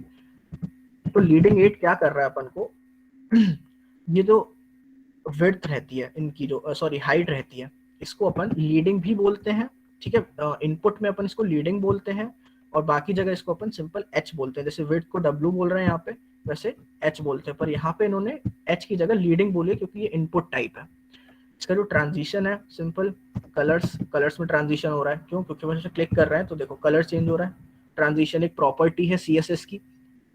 तो लीडिंग 8 क्या कर रहा है अपन को, ये जो विड्थ रहती है इनकी, जो सॉरी हाइट रहती है, इसको अपन लीडिंग भी बोलते हैं। ठीक है, इनपुट में अपन इसको लीडिंग बोलते हैं, और बाकी जगह इसको अपन सिंपल एच बोलते हैं, जैसे विड्थ को W बोल रहे हैं यहाँ पे, वैसे एच बोलते हैं, पर यहाँ पे इन्होंने एच की जगह लीडिंग बोली है क्योंकि ये इनपुट टाइप है। इसका जो ट्रांजिशन है सिंपल कलर्स में ट्रांजिशन हो रहा है, क्यों, क्योंकि वैसे क्लिक कर रहे हैं तो देखो कलर चेंज हो रहा है। ट्रांजिशन एक प्रॉपर्टी है CSS की,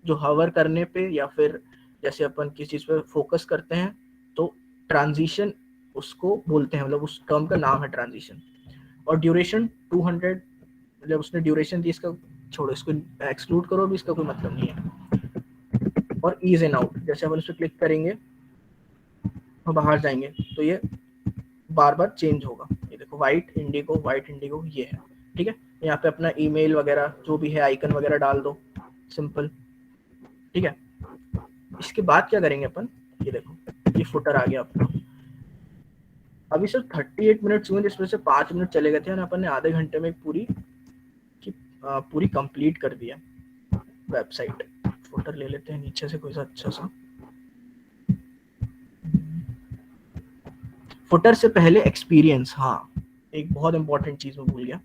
जो हवर करने पे या फिर जैसे अपन किसी चीज पे फोकस करते हैं तो ट्रांजिशन उसको बोलते हैं, मतलब उस टर्म का नाम है ट्रांजिशन। और ड्यूरेशन 200, मतलब उसने ड्यूरेशन दी, इसका छोड़ो, इसको एक्सक्लूड करो, अभी इसका कोई मतलब नहीं है। और ईज इन आउट, जैसे अपन उस पर क्लिक करेंगे और बाहर जाएंगे तो ये बार बार चेंज होगा, ये देखो व्हाइट इंडिगो ये है। ठीक है, यहाँ पे अपना ईमेल वगैरह जो भी है आइकन वगैरह डाल दो सिंपल। ठीक है, इसके बाद क्या करेंगे अपन, ये देखो ये फुटर आ गया अपना, अभी सिर्फ 38 मिनट हुए जिसमें से 5 मिनट चले गए थे, और अपन ने आधे घंटे में पूरी कंप्लीट कर दिया वेबसाइट। फुटर ले लेते हैं नीचे से कोई सा अच्छा सा, फुटर से पहले एक्सपीरियंस, हाँ एक बहुत इंपॉर्टेंट चीज मैं भूल गया,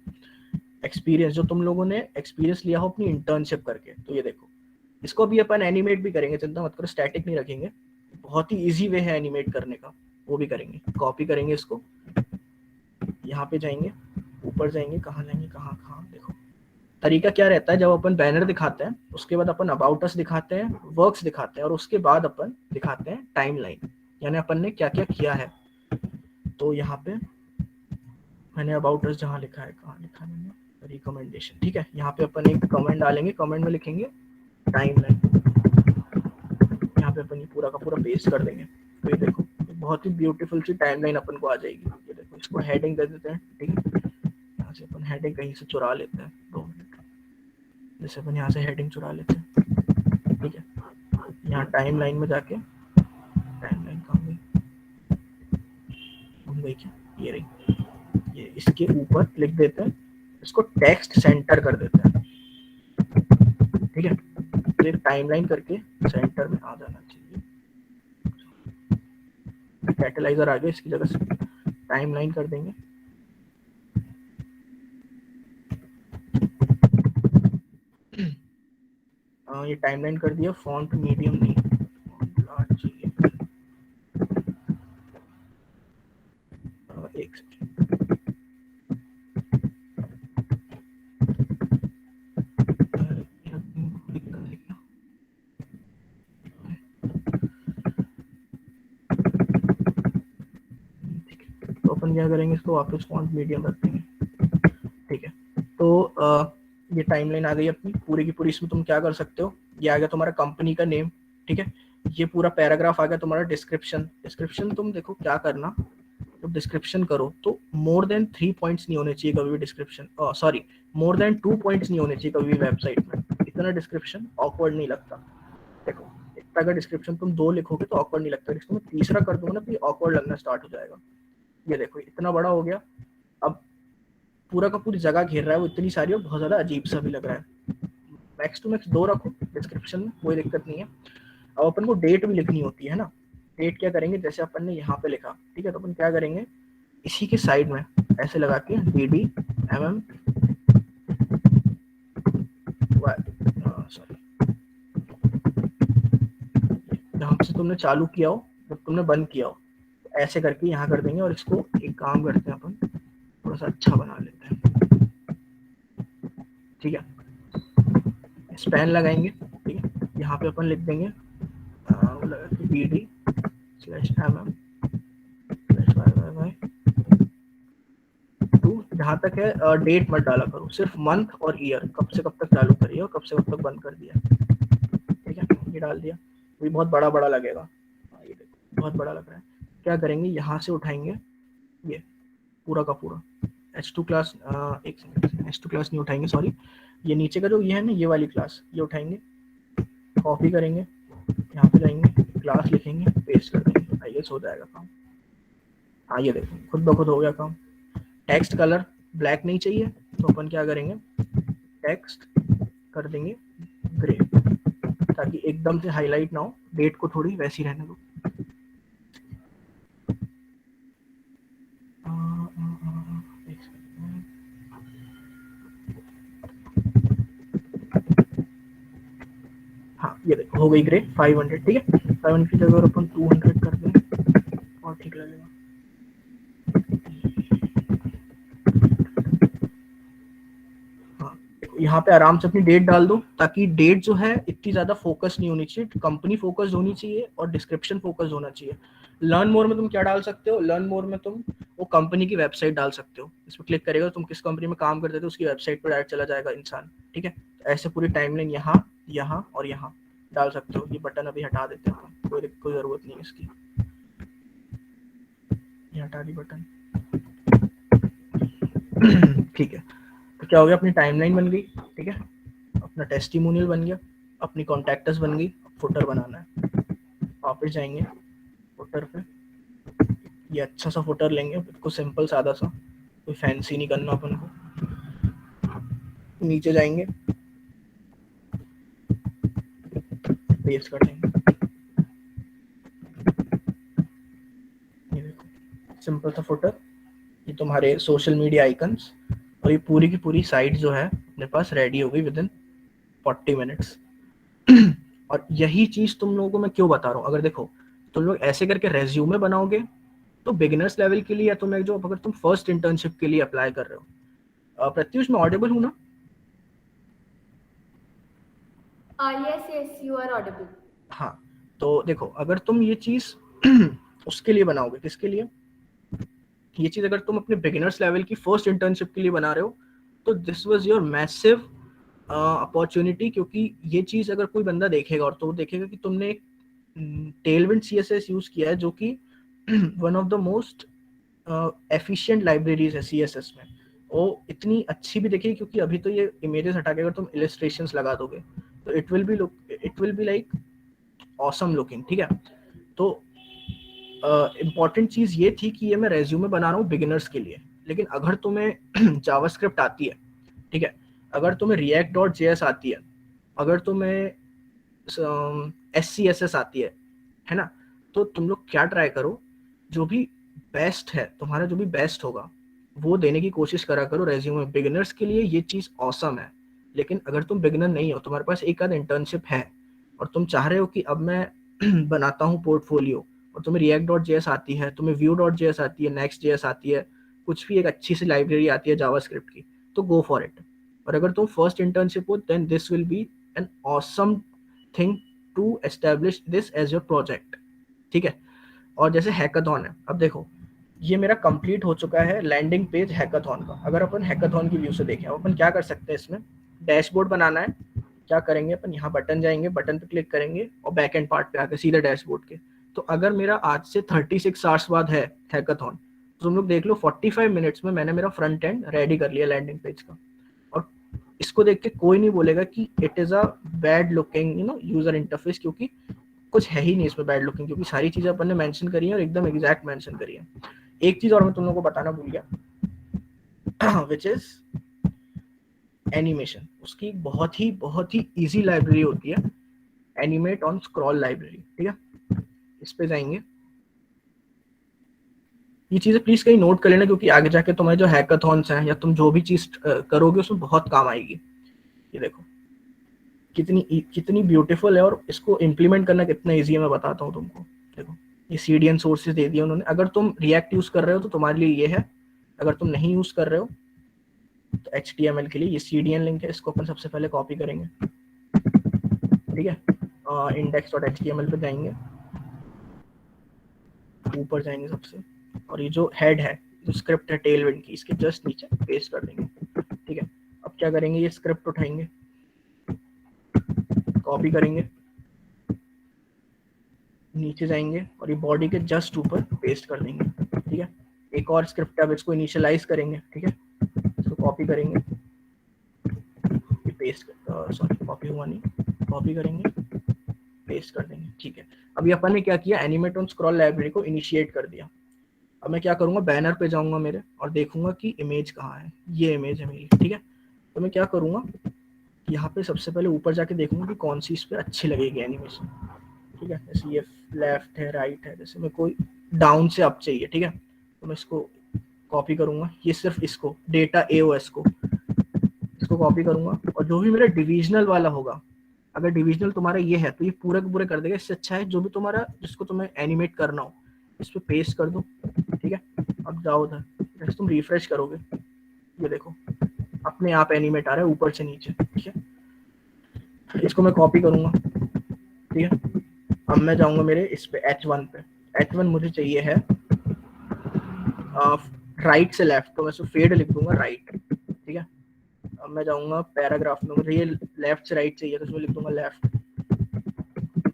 एक्सपीरियंस, जो तुम लोगों ने एक्सपीरियंस लिया हो अपनी इंटर्नशिप करके, तो ये देखो इसको भी अपन एनिमेट भी करेंगे, चिंता मत करो, स्टैटिक नहीं रखेंगे, बहुत ही इजी वे है एनिमेट करने का, वो भी करेंगे। कॉपी करेंगे इसको, यहाँ पे जाएंगे, ऊपर जाएंगे, कहाँ जाएंगे, कहाँ कहाँ, देखो तरीका क्या रहता है, जब अपन बैनर दिखाते हैं उसके बाद अपन अबाउट अस दिखाते हैं, वर्क्स दिखाते हैं, और उसके बाद अपन दिखाते हैं टाइमलाइन, यानी अपन ने क्या क्या किया है। तो यहाँ पे मैंने अबाउट अस जहाँ लिखा है, कहाँ लिखा है मैंने, रिकमेंडेशन, ठीक है। यहाँ पे अपन एक कमेंट डालेंगे, कमेंट में लिखेंगे टाइमलाइन, यहाँ पे अपन ये पूरा का पूरा पेस्ट कर देंगे। तो ये देखो बहुत ही ब्यूटीफुल सी टाइमलाइन अपन को आ जाएगी। ये देखो, इसको हेडिंग दे देते हैं, ठीक है। यहाँ से अपन हेडिंग कहीं से चुरा लेते हैं, 2 मिनट, जैसे अपन यहाँ से हेडिंग चुरा लेते हैं, ठीक है। यहाँ टाइमलाइन में जाके, टाइमलाइन कहाँ गई, घूम गई क्या, ये रही, ये इसके ऊपर लिख देते हैं, इसको टेक्स्ट सेंटर कर देते हैं, ठीक है। तो एक टाइमलाइन करके सेंटर में आ जाना चाहिए। कैटलाइजर आ गया, इसकी जगह से टाइमलाइन कर देंगे। ये टाइमलाइन कर दिया, फॉन्ट मीडियम नहीं, लार्ज चाहिए। एक सेकंड, तो अपन क्या करेंगे, इसको वापस फॉन्ट मीडियम रख देंगे, ठीक है। तो ये टाइमलाइन आ गई अपनी पूरी की पूरी। इसमें तुम क्या कर सकते हो, ये आ गया तुम्हारा कंपनी का नेम, ठीक है। ये पूरा पैराग्राफ आ गया तुम्हारा डिस्क्रिप्शन। डिस्क्रिप्शन तुम देखो क्या करना, जब डिस्क्रिप्शन करो तो मोर देन 3 पॉइंट्स नहीं होने चाहिए कभी भी description, sorry more than 2 points नहीं होने चाहिए कभी भी वेबसाइट में, इतना डिस्क्रिप्शन ऑकवर्ड नहीं लगता। देखो इतना का डिस्क्रिप्शन तुम 2 लिखोगे तो ऑकवर्ड नहीं लगता, इसको मैं तीसरा कर दूंगा ना तो ये ऑकवर्ड लगना स्टार्ट हो जाएगा। ये देखो इतना बड़ा हो गया, अब पूरा का पूरी जगह घेर रहा है वो इतनी सारी, और बहुत ज्यादा अजीब सा भी लग रहा है। मैक्स टू मैक्स 2 रखो डिस्क्रिप्शन में, कोई दिक्कत नहीं है। अब अपन को डेट भी लिखनी होती है ना, डेट क्या करेंगे, जैसे अपन ने यहाँ पे लिखा, ठीक है, तो अपन क्या करेंगे, इसी के साइड में ऐसे लगा के DD MM सॉरी, जहाँ से तुमने चालू किया हो, जब तुमने बंद किया हो, तो ऐसे करके यहाँ कर देंगे। और इसको एक काम करते हैं अपन, थोड़ा सा अच्छा बना लेते हैं, ठीक है। स्पैन लगाएंगे, ठीक है। यहाँ पे अपन लिख देंगे BD/MM/YYY, जहाँ तक है डेट मत डाला करो, सिर्फ मंथ और ईयर, कब से कब तक चालू करिए और कब से कब तक बंद कर दिया, ठीक है। ये डाल दिया, ये बहुत बड़ा बड़ा लगेगा, ये देखो बहुत बड़ा लग रहा है। क्या करेंगे, यहाँ से उठाएंगे ये पूरा का पूरा H2 क्लास, एक सेकंड, H2 क्लास नहीं उठाएंगे, सॉरी, ये नीचे का जो ये है ना, ये वाली क्लास, ये उठाएंगे, कॉपी करेंगे, यहाँ पे जाएंगे, क्लास लिखेंगे, पेस्ट कर देंगे, आई गेस हो जाएगा काम। हाँ ये देखो खुद ब खुद हो गया काम। टेक्स्ट कलर ब्लैक नहीं चाहिए, तो अपन क्या करेंगे, टेक्स्ट कर देंगे ग्रे, ताकि एकदम से हाईलाइट ना हो, डेट को थोड़ी वैसी रहने दो। हाँ ये देखो हो गई ग्रे 500, ठीक है। 500 की जगह अपन 200 कर दें और ठीक लगेगा। हाँ यहाँ पे आराम से अपनी डेट डाल दो, ताकि डेट जो है इतनी ज्यादा फोकस नहीं होनी चाहिए, कंपनी फोकस होनी चाहिए और डिस्क्रिप्शन फोकस होना चाहिए। लर्न मोर में तुम क्या डाल सकते हो, लर्न मोर में तुम वो कंपनी की वेबसाइट डाल सकते हो, इस पर क्लिक करेगा तुम किस कंपनी में काम करते थे उसकी वेबसाइट पर डायरेक्ट चला जाएगा इंसान, ठीक है। तो ऐसे पूरी टाइमलाइन यहाँ, यहाँ और यहाँ डाल सकते हो। ये बटन अभी हटा देते हैं, कोई जरूरत नहीं इसकी, ये हटा दी बटन, ठीक है। तो क्या हो गया, अपनी टाइमलाइन बन गई, ठीक है, अपना टेस्टिमोनियल बन गया, अपनी कॉन्टैक्टस बन गई। फुटर बनाना है, वापस जाएंगे फुटर पे, ये अच्छा सा फुटर लेंगे, बिल्कुल सिंपल सादा सा, कोई फैंसी नहीं करना अपन को। नीचे जाएंगे, पेस्ट कर देंगे, ये देखो सिंपल सा फुटर, ये तुम्हारे सोशल मीडिया आइकन्स, और ये पूरी की पूरी साइट जो है अपने पास रेडी हो गई विदिन 40 मिनट्स। और यही चीज तुम लोगों को मैं क्यों बता रहा हूँ, अगर देखो तुम लोग ऐसे करके रेज्यूमे बनाओगे तो बिगिनर्स लेवल के लिए, या तुम एक जो अगर तुम फर्स्ट इंटर्नशिप के लिए अप्लाई कर रहे हो। प्रत्युष मैं ऑडिबल हूँ ना? Yes, yes, you are audible. हाँ, तो देखो अगर तुम ये चीज उसके लिए बनाओगे, किसके लिए, ये चीज अगर तुम अपने बिगिनर्स लेवल की फर्स्ट इंटर्नशिप के लिए बना रहे हो, तो this was your massive opportunity. क्योंकि ये चीज अगर कोई बंदा देखेगा, और तो वो देखेगा कि तुमने एक टेलविंड सीएसएस यूज किया है, जो कि one of the most efficient libraries है सीएसएस में। वो इतनी अच्छी भी देखिए, क्योंकि अभी तो ये इमेजेस हटा के अगर तुम इलस्ट्रेशंस लगा दोगे तो it will be like awesome looking, ठीक है। तो इम्पॉर्टेंट चीज ये थी कि ये मैं रेज्यूमे बना रहा हूँ बिगिनर्स के लिए। लेकिन अगर तुम्हें जावास्क्रिप्ट आती है, ठीक है, अगर तुम्हें react.js आती है, अगर तुम्हें SCSS आती है ना, तो तुम लोग क्या ट्राई करो, जो भी बेस्ट है तुम्हारा, जो भी बेस्ट होगा वो देने की कोशिश करा करो रेज्यूमे। बिगिनर्स के लिए ये चीज ऑसम है। लेकिन अगर तुम बिगिनर नहीं हो, तुम्हारे पास एक आध इंटर्नशिप है और तुम चाह रहे हो कि अब मैं बनाता हूँ पोर्टफोलियो, और तुम्हें react.js आती है, तुम्हें vue.js आती है, next.js आती है, कुछ भी एक अच्छी सी लाइब्रेरी आती है जावास्क्रिप्ट की, तो गो फॉर इट। और अगर तुम फर्स्ट इंटर्नशिप हो, then this will be an awesome thing to establish this as your project, ठीक है। और जैसे हैकाथॉन है, अब देखो ये मेरा कंप्लीट हो चुका है लैंडिंग पेज हैकाथॉन का। अगर अपन हैकाथॉन की व्यू से देखें, अपन क्या कर सकते हैं, इसमें डैशबोर्ड बनाना है। क्या करेंगे अपन, यहाँ बटन जाएंगे, बटन पे क्लिक करेंगे और बैक एंड पार्ट पे आकर सीधे डैशबोर्ड के। तो अगर मेरा आज से 36 आवर्स बाद है हैकाथॉन, तो तुम लोग देख लो 45 मिनट्स में मैंने मेरा फ्रंट एंड रेडी कर लिया लैंडिंग पेज का। और इसको देख के कोई नहीं बोलेगा कि it is a bad looking user interface, क्योंकि कुछ है ही नहीं इसमें बैड लुकिंग, क्योंकि सारी चीजें अपन ने मेंशन करी है और एकदम एग्जैक्ट मेंशन करी है। एक चीज और मैं तुम लोगों को बताना भूल गया, विच इज एनिमेशन। उसकी बहुत ही इजी लाइब्रेरी होती है, एनिमेट ऑन स्क्रॉल लाइब्रेरी, ठीक है। इस पे जाएंगे, ये चीजें प्लीज कहीं नोट कर लेना, क्योंकि आगे जाके तुम्हारे जो हैकाथॉन्स हैं या तुम जो भी चीज करोगे उसमें बहुत काम आएगी। ये देखो कितनी ब्यूटीफुल है, और इसको इम्प्लीमेंट करना कितना ईजी है मैं बताता हूँ तुमको। देखो ये CDN सोर्सेज दे दिए उन्होंने। अगर तुम रिएक्ट यूज कर रहे हो तो तुम्हारे लिए ये है, अगर तुम नहीं यूज कर रहे हो तो HTML के लिए ये CDN लिंक है। इसको अपन सबसे पहले कॉपी करेंगे, ठीक है। index.html पे जाएंगे, ऊपर जाएंगे सबसे, और ये जो हेड है, जो स्क्रिप्ट है टेलविंड की, इसके जस्ट नीचे पेस्ट कर देंगे, ठीक है। अब क्या करेंगे, ये स्क्रिप्ट उठाएंगे, कॉपी करेंगे, नीचे जाएंगे और ये बॉडी के जस्ट ऊपर पेस्ट कर देंगे, ठीक है। एक और स्क्रिप्ट है, अब इसको इनिशियलाइज करेंगे, ठीक है। इसको कॉपी करेंगे, पेस्ट सॉरी कॉपी हुआ नहीं, कॉपी करेंगे, पेस्ट कर देंगे, ठीक है। अभी अपन ने क्या किया, एनिमेट ऑन स्क्रॉल लाइब्रेरी को इनिशिएट कर दिया। अब मैं क्या करूंगा, बैनर पे जाऊंगा मेरे और देखूंगा कि इमेज कहाँ है। ये इमेज है मेरी, ठीक है। तो मैं क्या करूंगा, यहाँ पे सबसे पहले ऊपर जाके देखूंगा कि कौन सी इस पे अच्छी लगेगी एनिमेशन, ठीक है। जैसे ये लेफ्ट है, राइट है, जैसे मैं कोई डाउन से अप चाहिए, ठीक है। तो मैं इसको कॉपी करूंगा, ये सिर्फ इसको डेटा AOS को, इसको कॉपी करूंगा, और जो भी मेरा डिविजनल वाला होगा, अगर डिविजनल तुम्हारा ये है तो ये पूरे के पूरे कर देगा। इससे अच्छा है जो भी तुम्हारा, जिसको तुम्हें एनिमेट करना हो, इस पे पेस्ट कर दो, ठीक है। अब जाओ उधर, जैसे तुम रिफ्रेश करोगे ये देखो अपने आप एनिमेट आ रहा है ऊपर से नीचे, ठीक है। इसको मैं कॉपी करूंगा, ठीक है। अब मैं जाऊंगा मेरे इस पे H1 पे। H1 मुझे चाहिए है राइट से लेफ्ट, तो मैं इसको फेड लिख दूंगा राइट, ठीक है। अब मैं जाऊंगा पैराग्राफ में, मुझे ये लेफ्ट से राइट चाहिए तो इसमें लिख दूंगा लेफ्ट,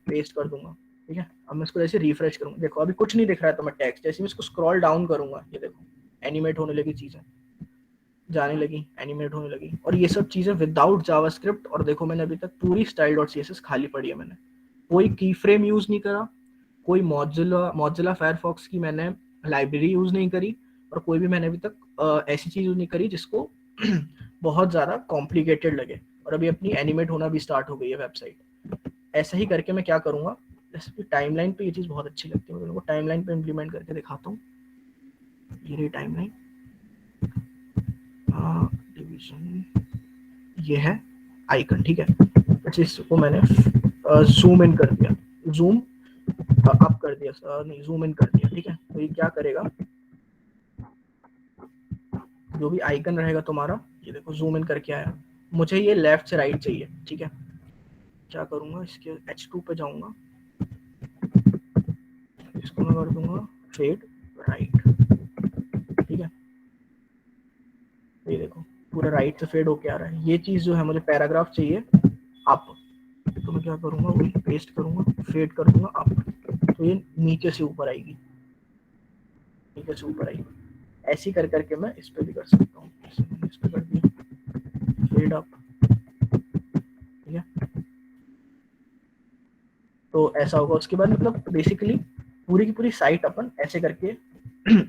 पेस्ट कर दूंगा, ठीक है। अब मैं इसको जैसे रिफ्रेश करूंगा, देखो अभी कुछ नहीं दिख रहा है, तो मैं टेक्स्ट जैसे मैं इसको स्क्रॉल डाउन करूंगा, ये देखो एनिमेट होने लगी, चीजें जाने लगी, एनिमेट होने लगी। और ये सब चीजें विदाउट जावास्क्रिप्ट। और देखो मैंने अभी तक पूरी style.css खाली पड़ी है, मैंने कोई की फ्रेम यूज नहीं करा, कोई मॉजिला फायरफॉक्स की मैंने लाइब्रेरी यूज नहीं करी, और कोई भी मैंने अभी तक ऐसी चीज यूज नहीं करी जिसको बहुत ज्यादा कॉम्प्लिकेटेड लगे। और अभी अपनी एनिमेट होना भी स्टार्ट हो गई है वेबसाइट। ऐसा ही करके मैं क्या करूंगा, जैसे टाइमलाइन पे ये चीज बहुत अच्छी लगती है, मैं तुमको टाइमलाइन पे इम्प्लीमेंट करके दिखाता हूँ। ये रही टाइमलाइन, डिवीजन, ये है आइकन, ठीक है। अच्छा इसको मैंने जूम इन कर दिया, जूम अप कर दिया, नहीं जूम इन कर दिया, ठीक है। तो ये क्या करेगा, जो भी आइकन रहेगा तुम्हारा, ये देखो जूम इन करके आया। मुझे ये लेफ्ट से राइट चाहिए, ठीक है। क्या करूंगा, इसके H2 पे जाऊंगा, इसको मैं कर दूंगा फेड राइट, ठीक है। ये देखो पूरा राइट से फेड होके आ रहा है। ये चीज जो है मुझे पैराग्राफ चाहिए अप, तो मैं क्या करूंगा, वही पेस्ट करूंगा, फेड कर दूंगा अप, तो ये नीचे से ऊपर आएगी, नीचे से ऊपर आएगी। ऐसी कर करके मैं इस पे भी कर सकता हूँ, इस पे कर दिया फेड अप, ठीक है। तो ऐसा होगा। उसके बाद मतलब बेसिकली पूरी की पूरी साइट अपन ऐसे करके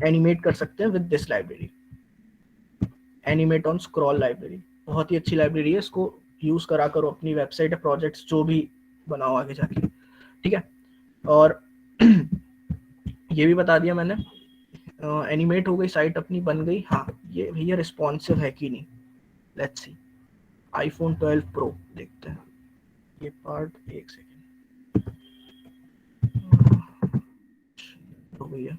एनिमेट कर सकते हैं with this library, animate on scroll library. बहुत ही अच्छी लाइब्रेरी है, इसको यूज करा करो अपनी वेबसाइट है, प्रोजेक्ट्स जो भी बनाओ आगे जाके, ठीक है। और ये भी बता दिया मैंने, एनिमेट हो गई साइट अपनी, बन गई। हाँ, ये भैया रिस्पॉन्सिव है कि नहीं, लेट्स सी। आईफोन 12 प्रो देखते हैं, ये पार्ट, एक सेकेंड हो गई है।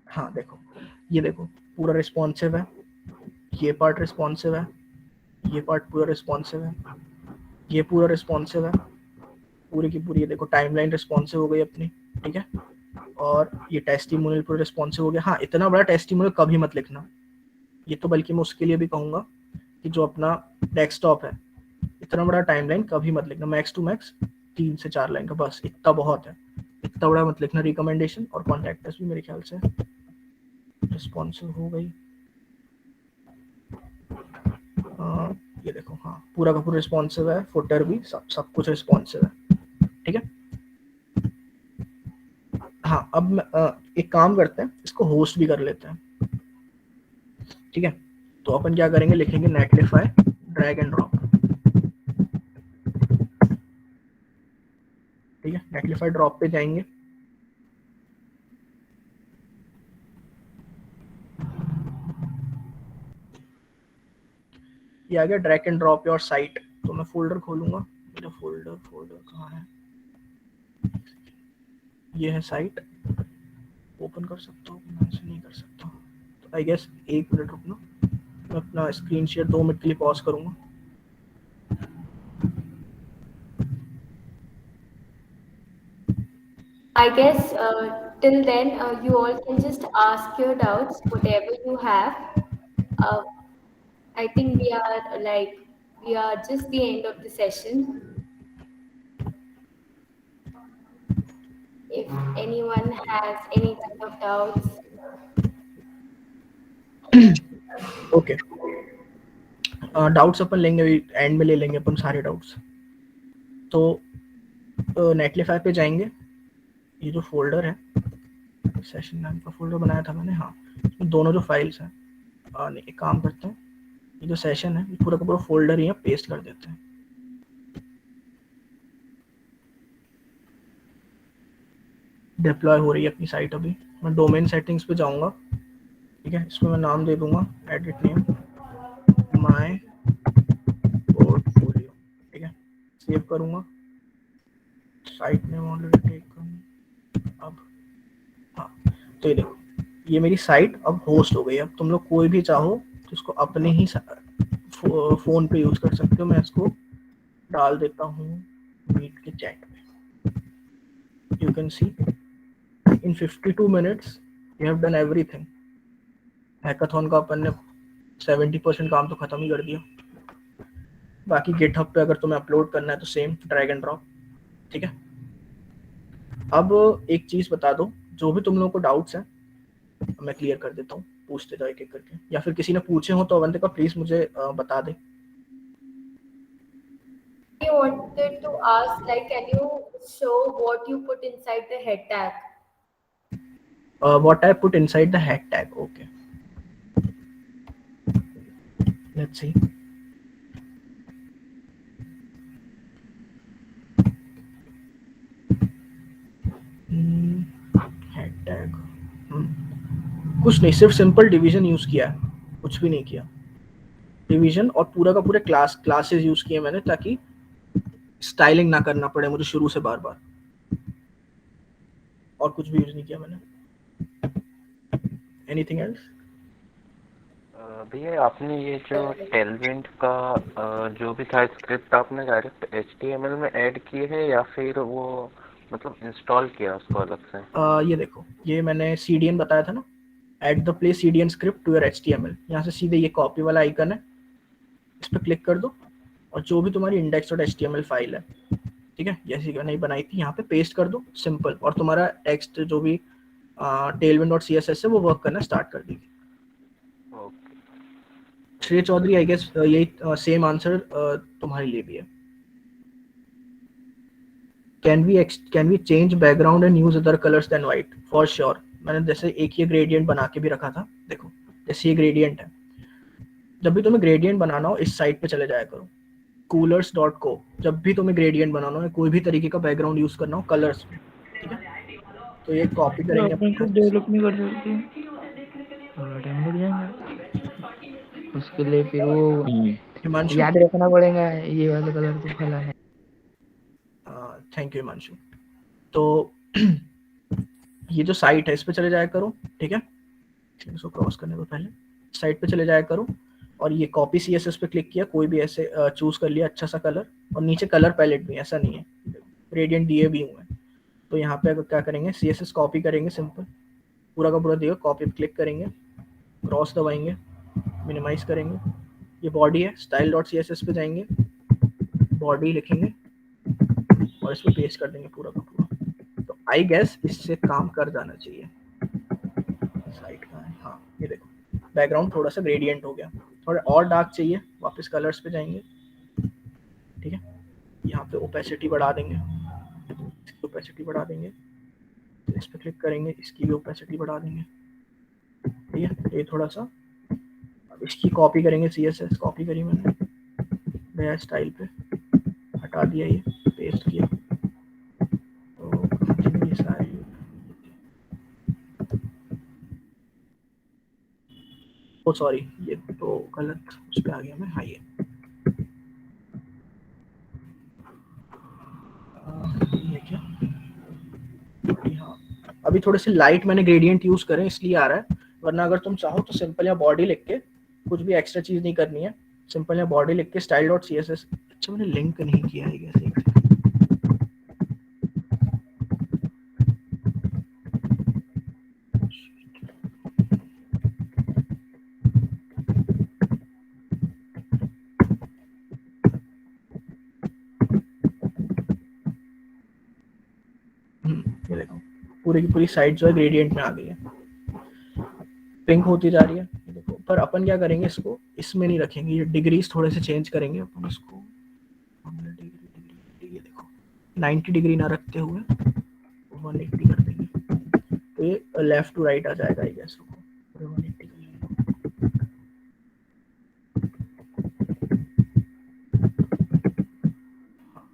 हाँ देखो, ये देखो पूरा रिस्पॉन्सिव है, ये पार्ट रिस्पॉन्सिव है, ये पार्ट पूरा रिस्पॉन्सिव है, ये पूरा रिस्पॉन्सिव है, पूरी की पूरी। ये देखो टाइमलाइन रिस्पॉन्सिव हो गई अपनी, ठीक है। और ये टेस्टिमोनियल पूरा रिस्पॉन्सिव हो गया। हाँ, इतना बड़ा टेस्टिमोनियल कभी मत लिखना, ये तो बल्कि मैं उसके लिए भी कहूँगा कि जो अपना डेस्कटॉप है, इतना बड़ा टाइमलाइन कभी मत लिखना, मैक्स टू मैक्स 3 से 4 लाइन का, बस इतना बहुत है, इतना बड़ा मत लिखना। रिकमेंडेशन और कॉन्टैक्ट भी मेरे ख्याल से रिस्पॉन्सिव हो गई। ये देखो, हाँ पूरा का पूरा रिस्पॉन्सिव है, फुटर भी, सब कुछ रिस्पॉन्सिव है, ठीक है। हाँ, अब एक काम करते हैं, इसको होस्ट भी कर लेते हैं, ठीक है। तो अपन क्या करेंगे, लिखेंगे नेटलिफाई ड्रैग एंड ड्रॉप, ठीक है। नेटलिफाई ड्रॉप पे जाएंगे, ये आ गया drag and drop your site. तो मैं फोल्डर खोलूंगा, मेरा फोल्डर कहाँ है, ये है साइट। ओपन कर सकता हूँ, मैं ऐसे नहीं कर सकता, तो आई गेस 1 मिनट रुकना, मैं अपना स्क्रीन शेयर 2 मिनट के लिए पॉज करूंगा। I guess till then you all can just ask your doubts, whatever you have. Uh, I think we are just the end of the session. If anyone has any kind of doubts. Okay, doubts अपन लेंगे, and में ले लेंगे अपन सारे doubts. तो नेटलिफाई पे जाएंगे, ये जो फोल्डर है, सेशन नाम का फोल्डर बनाया था मैंने, हाँ इसमें दोनों जो फाइल्स हैं, नहीं एक काम करते हैं, ये जो सेशन है, ये पूरा का पूरा फोल्डर यहाँ पेस्ट कर देते हैं। डिप्लॉय हो रही है अपनी साइट अभी। मैं डोमेन सेटिंग्स पे जाऊंगा, ठीक है। इसमें मैं नाम दे दूंगा, एडिट नेम माय पोर्टफोलियो, ठीक है। सेव करूंगा, साइट नेम ऑलरेडी टेकन। अब हाँ, तो ये देखो, ये मेरी साइट अब होस्ट हो गई। अब तुम लोग कोई भी चाहो तो इसको अपने ही फोन पे यूज कर सकते हो। मैं इसको डाल देता हूँ मीट के चैट पे, you can see in 52 minutes we have done everything. Hackathon का अपन ने 70% काम तो खत्म ही कर दिया। बाकी गिटहब पे अगर तुम्हें अपलोड करना है तो सेम ड्रैग एंड ड्रॉप, ठीक है। अब एक चीज बता दो, जो भी तुम लोगों को डाउट्स हैं मैं क्लियर कर देता हूँ, पूछते जाओ एक एक करके, या फिर किसी ने पूछे हो तो अवंतिका प्लीज मुझे बता दे। I wanted to ask, like, can you show what you put inside the head tag? What I put inside the head tag, okay, let's see. Head tag कुछ नहीं, सिर्फ सिंपल डिवीजन यूज किया है, कुछ भी नहीं किया। डिवीजन और पूरा का पूरा क्लासेस यूज किए मैंने, ताकि स्टाइलिंग ना करना पड़े मुझे शुरू से बार बार, और कुछ भी यूज नहीं किया मैंने। Anything else? भैया आपने ये जो टेलविंड का जो भी था स्क्रिप्ट आपने डायरेक्ट HTML में ऐड किए है या फिर वो मतलब इंस्टॉल किया उसको अलग से? ये देखो, ये मैंने CDN बताया था ना, at the place CDN script to your HTML। यहाँ से सीधे ये कॉपी वाला आइकन है, इस पर क्लिक कर दो और जो भी तुम्हारी index.html फाइल है, ठीक है, जैसी मैंने बनाई थी यहाँ पे पेस्ट कर दो, सिंपल, और तुम्हारा टेक्स्ट जो भी tailwind.css है वो वर्क करना स्टार्ट कर देगी। Okay. Shrey Chaudhary, I guess यही सेम आंसर तुम्हारे लिए भी है। Can we change background and use other colours than white? For sure. मैंने जैसे एक ये ग्रेडियंट बना के भी रखा था, देखो जैसे ये ग्रेडियंट है, जब भी तुम्हें ग्रेडियंट बनाना हो इस साइट पे चले जाया करो, coolers.co। जब भी तुम्हें ग्रेडियंट बनाना हो, कोई भी तरीके का बैकग्राउंड यूज करना हो कलर्स में, ठीक है, तो ये कॉपी करेंगे अपने अपने खुद डेवलप नहीं कर सकते, थोड़ा टाइम लग जाएगा उसके लिए। फिर वो हिमांशु। याद रखना पड़ेगा ये वाले कलर तो फला है। Thank you Himanshu. तो ये जो साइट है इस पे चले जाया करो, ठीक है, इसको क्रॉस करने को पहले साइट पे चले जाया करो, और ये कॉपी CSS पे क्लिक किया, कोई भी ऐसे चूज कर लिया अच्छा सा कलर, और नीचे कलर पैलेट भी, ऐसा नहीं है, ग्रेडियंट दिए भी हुए हैं। तो यहाँ पे अगर क्या करेंगे, CSS कॉपी करेंगे, सिंपल पूरा का पूरा दिया, कॉपी पे क्लिक करेंगे, क्रॉस दबाएंगे, मिनिमाइज करेंगे, ये बॉडी है, style.css पे जाएंगे, बॉडी लिखेंगे और इसमें पेस्ट कर देंगे पूरा का पूरा। तो आई गेस इससे काम कर जाना चाहिए। साइट का है, हाँ ये देखो, बैकग्राउंड थोड़ा सा ग्रेडियंट हो गया, थोड़ा और डार्क चाहिए, वापस कलर्स पे जाएंगे, ठीक है, यहाँ पे ओपेसिटी बढ़ा देंगे, इसकी ओपेसिटी बढ़ा देंगे, इस पे क्लिक करेंगे, इसकी भी ओपेसिटी बढ़ा देंगे, ठीक है, ये थोड़ा सा, अब इसकी कॉपी करेंगे, CSS कॉपी करी मैंने, गया स्टाइल पे, हटा दिया, ये पेस्ट किया, तो ये सारी, ओ सॉरी ये तो गलत उस पे आ गया मैं, हाँ ये क्या, हाँ अभी थोड़े से लाइट मैंने ग्रेडियंट यूज करें इसलिए आ रहा है, वरना अगर तुम चाहो तो सिंपल या बॉडी लिख के, कुछ भी एक्स्ट्रा चीज नहीं करनी है, सिंपल या बॉडी लिख के style.css। अच्छा मैंने लिंक नहीं किया है कैसे, ये देखो पूरी की पूरी साइड जो है ग्रेडियंट में आ गई है, पिंक होती जा रही है, ये देखो। पर अपन क्या करेंगे, इसको इसमें नहीं रखेंगे, ये डिग्रीज थोड़े से चेंज करेंगे अपन इसको, ये देखो 90 डिग्री ना रखते हुए 180 कर देंगे, तो ये लेफ्ट टू राइट आ जाएगा, आई गेस। 180 कर लेंगे,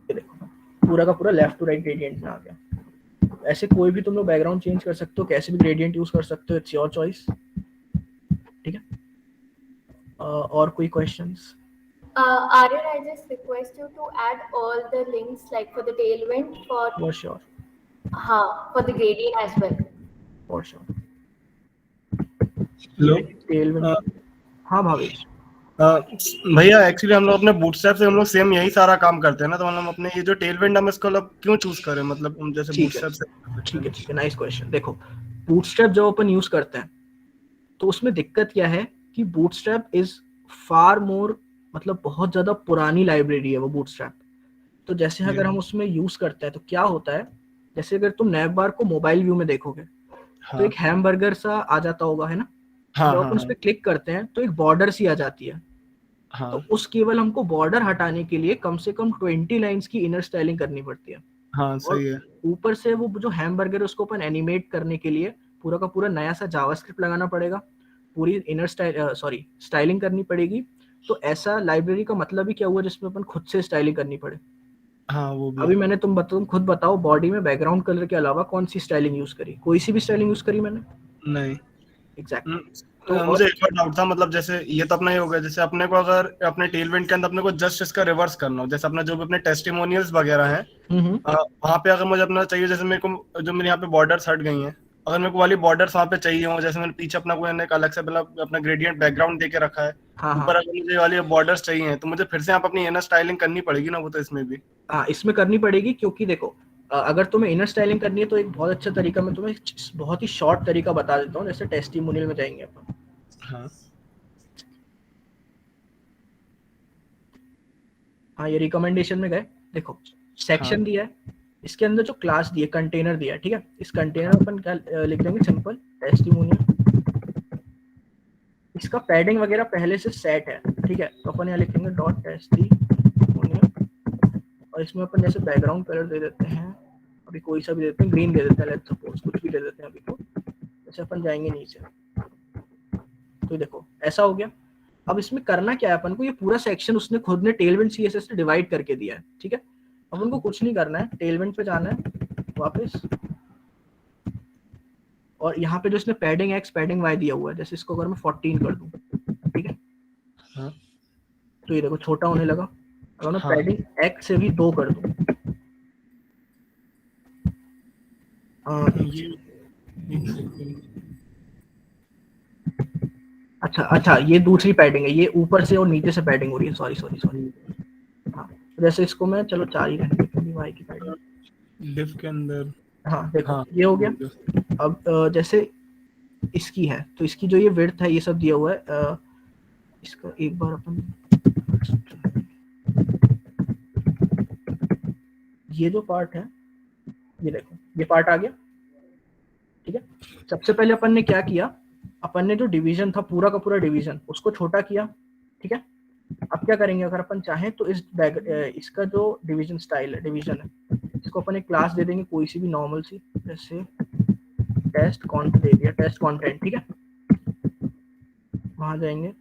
ये देखो पूरा का पूरा लेफ्ट टू राइट ग्रेडियंट में आ गया। ऐसे कोई भी तुम लोग बैकग्राउंड चेंज कर सकते हो, कैसे भी ग्रेडियंट यूज कर सकते हो, इट्स योर चॉइस, ठीक है। और कोई questions? Aryan, I just request you to add all the links like for the tailwind for sure, for the gradient as well. For sure. Hello Tailwind, हाँ भावेश। भैया, actually हम लोग अपने बूटस्ट्रैप से हम लोग सेम यही सारा काम करते हैं ना, तो हम अपने ये जो टेलविंड हम इसको क्यों चूज करें, मतलब हम जैसे बूटस्ट्रैप से। ठीक है, नाइस क्वेश्चन। देखो बूटस्ट्रैप जब अपन यूज करते हैं तो उसमें दिक्कत क्या है कि बूटस्ट्रैप इज फार मोर, मतलब बहुत ज्यादा पुरानी लाइब्रेरी है वो बूटस्ट्रैप। तो जैसे अगर हम उसमें यूज करते हैं तो क्या होता है, जैसे अगर तुम नैवबार को मोबाइल व्यू में देखोगे तो एक हैमबर्गर सा आ जाता होगा, है ना, जब अपन उस पर क्लिक करते हैं तो एक बॉर्डर सी आ जाती है। तो उस केवल हमको बॉर्डर हटाने के लिए कम से कम 20 लाइंस की इनर स्टाइलिंग करनी पड़ती है। हाँ सही है। ऊपर से वो जो हैमबर्गर है उसको अपन एनिमेट करने के लिए पूरा का पूरा नया सा जावास्क्रिप्ट लगाना पड़ेगा, पूरी इनर स्टाइलिंग करनी पड़ेगी। तो ऐसा लाइब्रेरी का मतलब ही क्या हुआ जिसमें अपन खुद से स्टाइलिंग करनी पड़े। हाँ वो भी। अभी मैंने तुम खुद बताओ, बॉडी में बैकग्राउंड कलर के अलावा कौन सी स्टाइलिंग यूज करी? कोई सी भी स्टाइलिंग यूज करी मैंने? नहीं। एग्जैक्टली। तो मुझे एक और डाउट था, मतलब जैसे ये तो अपना ही हो गया, जैसे अपने को अगर अपने टेलविंड के अंदर अपने को जस्ट इसका रिवर्स करना हो, जैसे अपना जो भी अपने टेस्टिमोनियल्स वगैरह हैं, वहां पे अगर मुझे अपना चाहिए, जैसे मेरे को जो मेरे यहाँ पे बॉर्डर्स हट गई हैं, अगर मेरे को वाली बॉर्डर्स वहां पे चाहिए हो, जैसे मैंने पीछे अपना कोई एक अलग से मतलब अपना ग्रेडियंट बैकग्राउंड दे के रखा है, ऊपर अगर मुझे वाली बॉर्डर्स चाहिए तो मुझे फिर से यहाँ पे अपनी इनर स्टाइलिंग करनी पड़ेगी ना, वो तो इसमें भी। हाँ, इसमें करनी पड़ेगी, क्योंकि देखो अगर तुम्हें इनर स्टाइलिंग करनी है तो एक बहुत अच्छा तरीका मैं तुम्हें बहुत ही शॉर्ट तरीका बता देता हूँ। जैसे टेस्टिमोनियल में जाएंगे अपन। हाँ हाँ, ये रिकमेंडेशन में गए, देखो सेक्शन दिया है, इसके अंदर जो क्लास दिया, कंटेनर दिया है, ठीक है। इस कंटेनर अपन क्या लिख देंगे, सिंपल टेस्टिमोनियल। इसका पैडिंग वगैरह पहले से सेट है, ठीक है। तो अपन यहाँ लिखेंगे डॉट टेस्टिमोनियल, और इसमें अपन जैसे बैकग्राउंड कलर दे देते हैं, अभी कोई सा भी देते हैं, ग्रीन दे देते हैं, लेट्स सपोज कुछ भी दे देते हैं अभी। तो जैसे अपन जाएंगे नीचे, तो देखो ऐसा हो गया। अब इसमें करना क्या है अपन को, ये पूरा सेक्शन उसने खुद ने टेलविंड सीएसएस से डिवाइड करके दिया है, ठीक है। अब उनको कुछ नहीं करना है, टेलविंड पे जाना है वापस, और यहाँ पे जो इसने पैडिंग एक्स पैडिंग वाई दिया हुआ है, जैसे इसको अगर मैं 14 कर दूं, ठीक है, तो ये देखो छोटा होने लगा। अगर मैं पैडिंग एक्स से भी 2 कर दूं, अच्छा, ये दूसरी पैडिंग है, ये ऊपर से और नीचे से पैडिंग हो रही है, सॉरी। हाँ, जैसे इसको मैं चलो 4 ही रहने देता हूँ, वाई की पैडिंग डिफ के अंदर। हाँ देखो ये हो गया। अब जैसे इसकी है, तो इसकी जो ये विड्थ है, ये सब दिया हुआ है। इसका एक बार अपन, ये जो पार्ट है, ये देखो ये पार्ट आ गया, ठीक है। सबसे पहले अपन ने क्या किया, अपन ने जो डिवीजन था, पूरा का पूरा डिवीजन, उसको छोटा किया, ठीक है। अब क्या करेंगे, अगर अपन चाहें तो इसका जो डिवीजन स्टाइल है, डिवीजन है, इसको अपन एक क्लास दे देंगे, कोई सी भी नॉर्मल सी, जैसे टेस्ट कॉन्ट दे दिया, टेस्ट कंटेंट, ठीक है। वहां जाएंगे,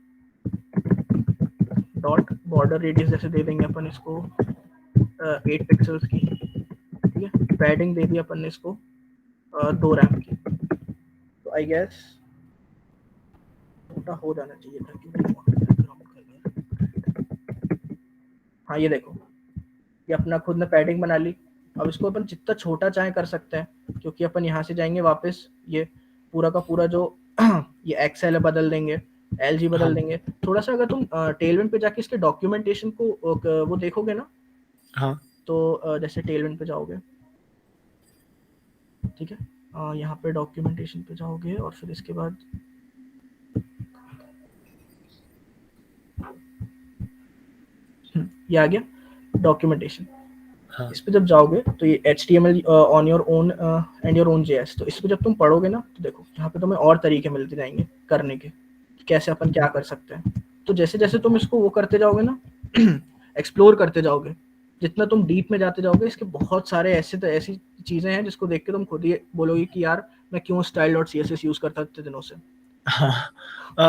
डॉट बॉर्डर रेडियस जैसे दे देंगे अपन इसको 8 पिक्सल्स की, ठीक है। पैडिंग दे दिया अपन ने इसको 2 रैम की। तो आई गेस छोटा हो जाना चाहिए था, क्योंकि हाँ ये देखो, ये अपना खुद ने पैडिंग बना ली। अब इसको अपन जितना छोटा चाहे कर सकते हैं, क्योंकि अपन यहाँ से जाएंगे वापस, ये पूरा का पूरा जो ये एक्सएल है बदल देंगे, एलजी बदल देंगे थोड़ा सा। अगर तुम टेलविंड पे जाके इसके डॉक्यूमेंटेशन को वो देखोगे ना, हाँ, तो जैसे टेलविंड पे जाओगे, ठीक है, यहाँ पे डॉक्यूमेंटेशन पे जाओगे, और फिर इसके बाद ये आ गया डॉक्यूमेंटेशन। इस पे जब जाओगे तो ये HTML on your own and your own JS, तो इस पे जब तुम पढ़ोगे ना, तो देखो यहाँ पे तुम्हें और तरीके मिलते जाएंगे करने के, कैसे अपन क्या कर सकते हैं। तो जैसे जैसे तुम इसको वो करते जाओगे ना, एक्सप्लोर करते जाओगे, जितना तुम डीप में जाते जाओगे, इसके बहुत सारे ऐसी चीजें हैं जिसको देख के तुम खुद ही बोलोगे कि यार मैं क्यों style.css यूज करता इतने दिनों से।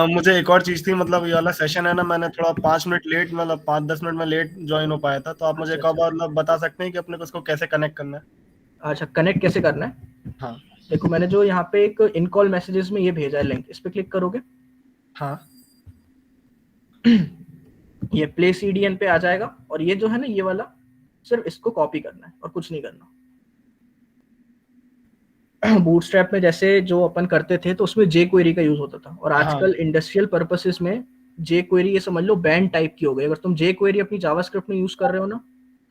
मुझे एक और चीज थी, मतलब ये वाला सेशन है ना, मैंने थोड़ा 5 मिनट लेट, मतलब 5-10 मिनट में लेट ज्वाइन हो पाया था, तो आप मुझे एक बार मतलब बता सकते हैं कि अपने को इसको कैसे कनेक्ट करना है? अच्छा, कनेक्ट कैसे करना है? हाँ देखो मैंने जो यहाँ पे एक इन कॉल मैसेजेस में ये भेजा है लिंक, इस पे क्लिक करोगे, हाँ, ये प्ले CDN पे आ जाएगा, और ये जो है ना, ये वाला सिर्फ इसको कॉपी करना है और कुछ नहीं करना। बूटस्ट्रैप में जैसे जो अपन करते थे, तो उसमें jQuery का यूज होता था, और आजकल इंडस्ट्रियल पर्पसेस में jQuery ये समझ लो बैंड टाइप की हो गई। अगर तुम jQuery अपनी जावास्क्रिप्ट में यूज कर रहे हो ना,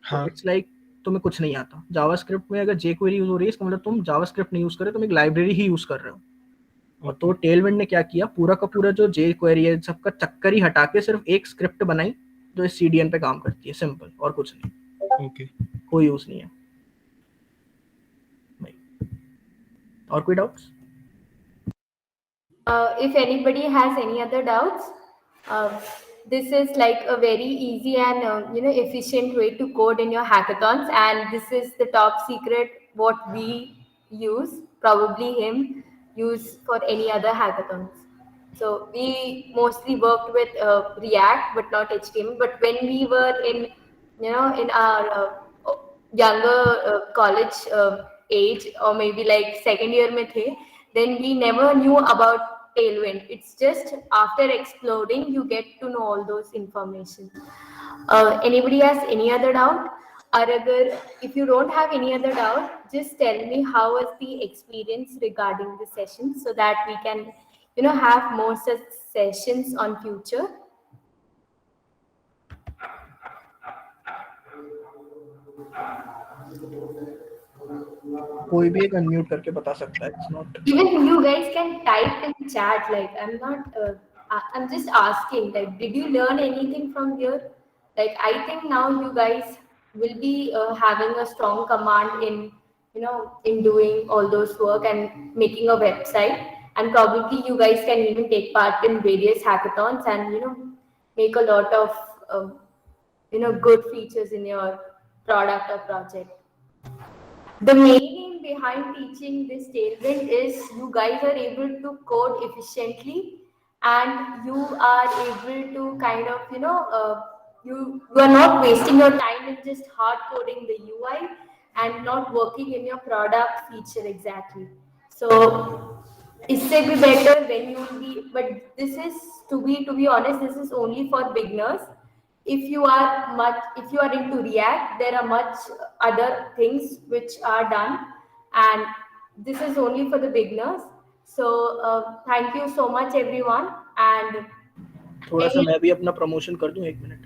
तो इट्स लाइक तुम्हें कुछ नहीं आता। जावास्क्रिप्ट में अगर jQuery यूज हो रही है, इसका मतलब तुम जावास्क्रिप्ट नहीं यूज कर रहे, तुम एक लाइब्रेरी ही यूज कर रहे हो। और तो टेलविंड ने क्या किया, पूरा का पूरा जो jQuery है सबका चक्कर ही हटा के सिर्फ एक स्क्रिप्ट बनाई जो इस CDN पे काम करती है, सिंपल, और कुछ नहीं। ओके, कोई यूज नहीं है। और कोई doubts? If anybody has any other doubts, this is like a very easy and efficient way to code in your hackathons, and this is the top secret what we use, probably him use for any other hackathons. So we mostly worked with React but not HTML. But when we were in our younger college age, or maybe like second year mein the, then we never knew about Tailwind. It's just after exploding, you get to know all those information. Anybody has any other doubt? Or if you don't have any other doubt, just tell me how was the experience regarding the session so that we can, have more such sessions on future. कोई भी एक unmute करके बता सकता है. It's not. Even you guys can type in chat. Like I'm just asking. Like, did you learn anything from here? Like, I think now you guys will be having a strong command in, in doing all those work and making a website. And probably you guys can even take part in various hackathons and make a lot of good features in your product or project. The main aim behind teaching this Tailwind is you guys are able to code efficiently and you are able to kind of, you are not wasting your time in just hard coding the UI and not working in your product feature exactly. So इससे भी better when you will be, but this is to be honest, this is only for beginners. If you are into React, there are much other things which are done, and this is only for the beginners. So thank you so much everyone. And थोड़ा सा मैं भी अपना promotion कर दूं 1 minute.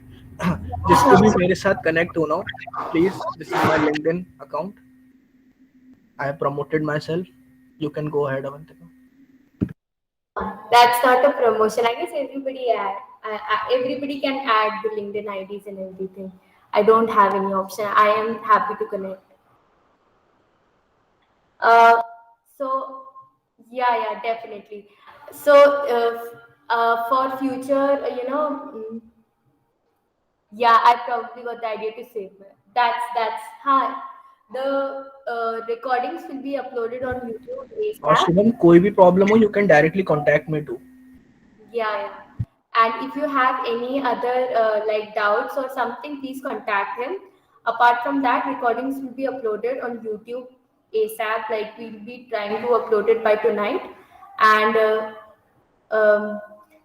जिसको भी मेरे साथ कनेक्ट होना हो, please, this is my LinkedIn account. I have promoted myself. You can go ahead, Avantika. that's not a promotion. I guess everybody can add the LinkedIn IDs and everything. I don't have any option. I am happy to connect. So yeah, definitely. So for future, yeah, I probably got the idea to save it. That's hard. The recordings will be uploaded on YouTube और ASAP. Shubham, कोई भी problem हो, you can directly contact me too. Yeah. And if you have any other like doubts or something, please contact him. Apart from that, recordings will be uploaded on YouTube ASAP. Like we'll be trying to upload it by tonight. And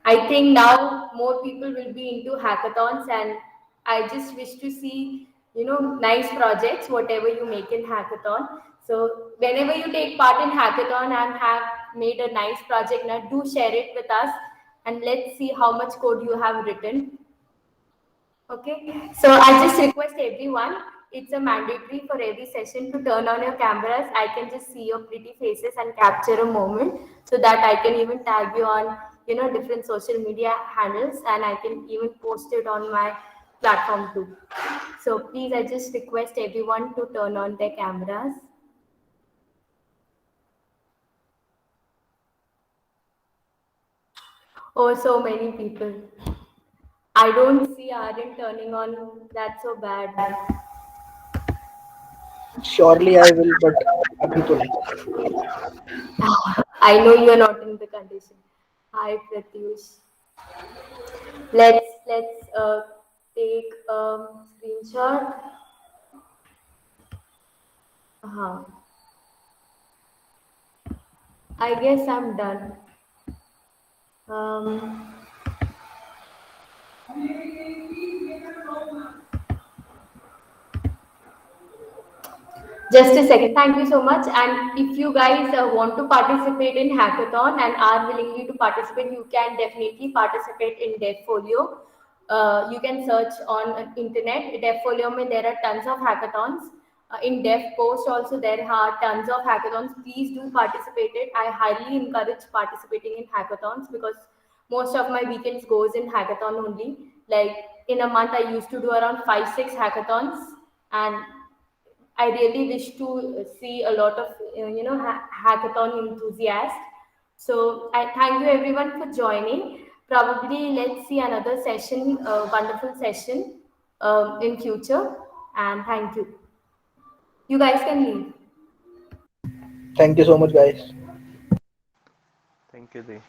I think now more people will be into hackathons, and I just wish to see nice projects, whatever you make in hackathon. So whenever you take part in hackathon and have made a nice project, now do share it with us, and let's see how much code you have written. Okay, so I just request everyone, it's a mandatory for every session to turn on your cameras. I can just see your pretty faces and capture a moment so that I can even tag you on different social media handles, and I can even post it on my platform too. So please, I just request everyone to turn on their cameras. Oh, so many people. I don't see Aryan turning on. That's so bad. Surely I will, but अभी तो नहीं. I know you're not in the condition. Hi, Pratyush. Let's take a screenshot. I guess I'm done. Just a second. Thank you so much. And if you guys want to participate in hackathon and are willingly to participate, you can definitely participate in DevFolio. You can search on internet. DevFolio mein there are tons of hackathons. In DevPost also there are tons of hackathons. Please do participate it. I highly encourage participating in hackathons because most of my weekends goes in hackathon only. Like in a month, I used to do around 5-6 hackathons, and I really wish to see a lot of hackathon enthusiasts. So I thank you everyone for joining. Probably let's see another session, wonderful session in future. And thank you. You guys can leave. Thank you so much, guys. Thank you, Dee.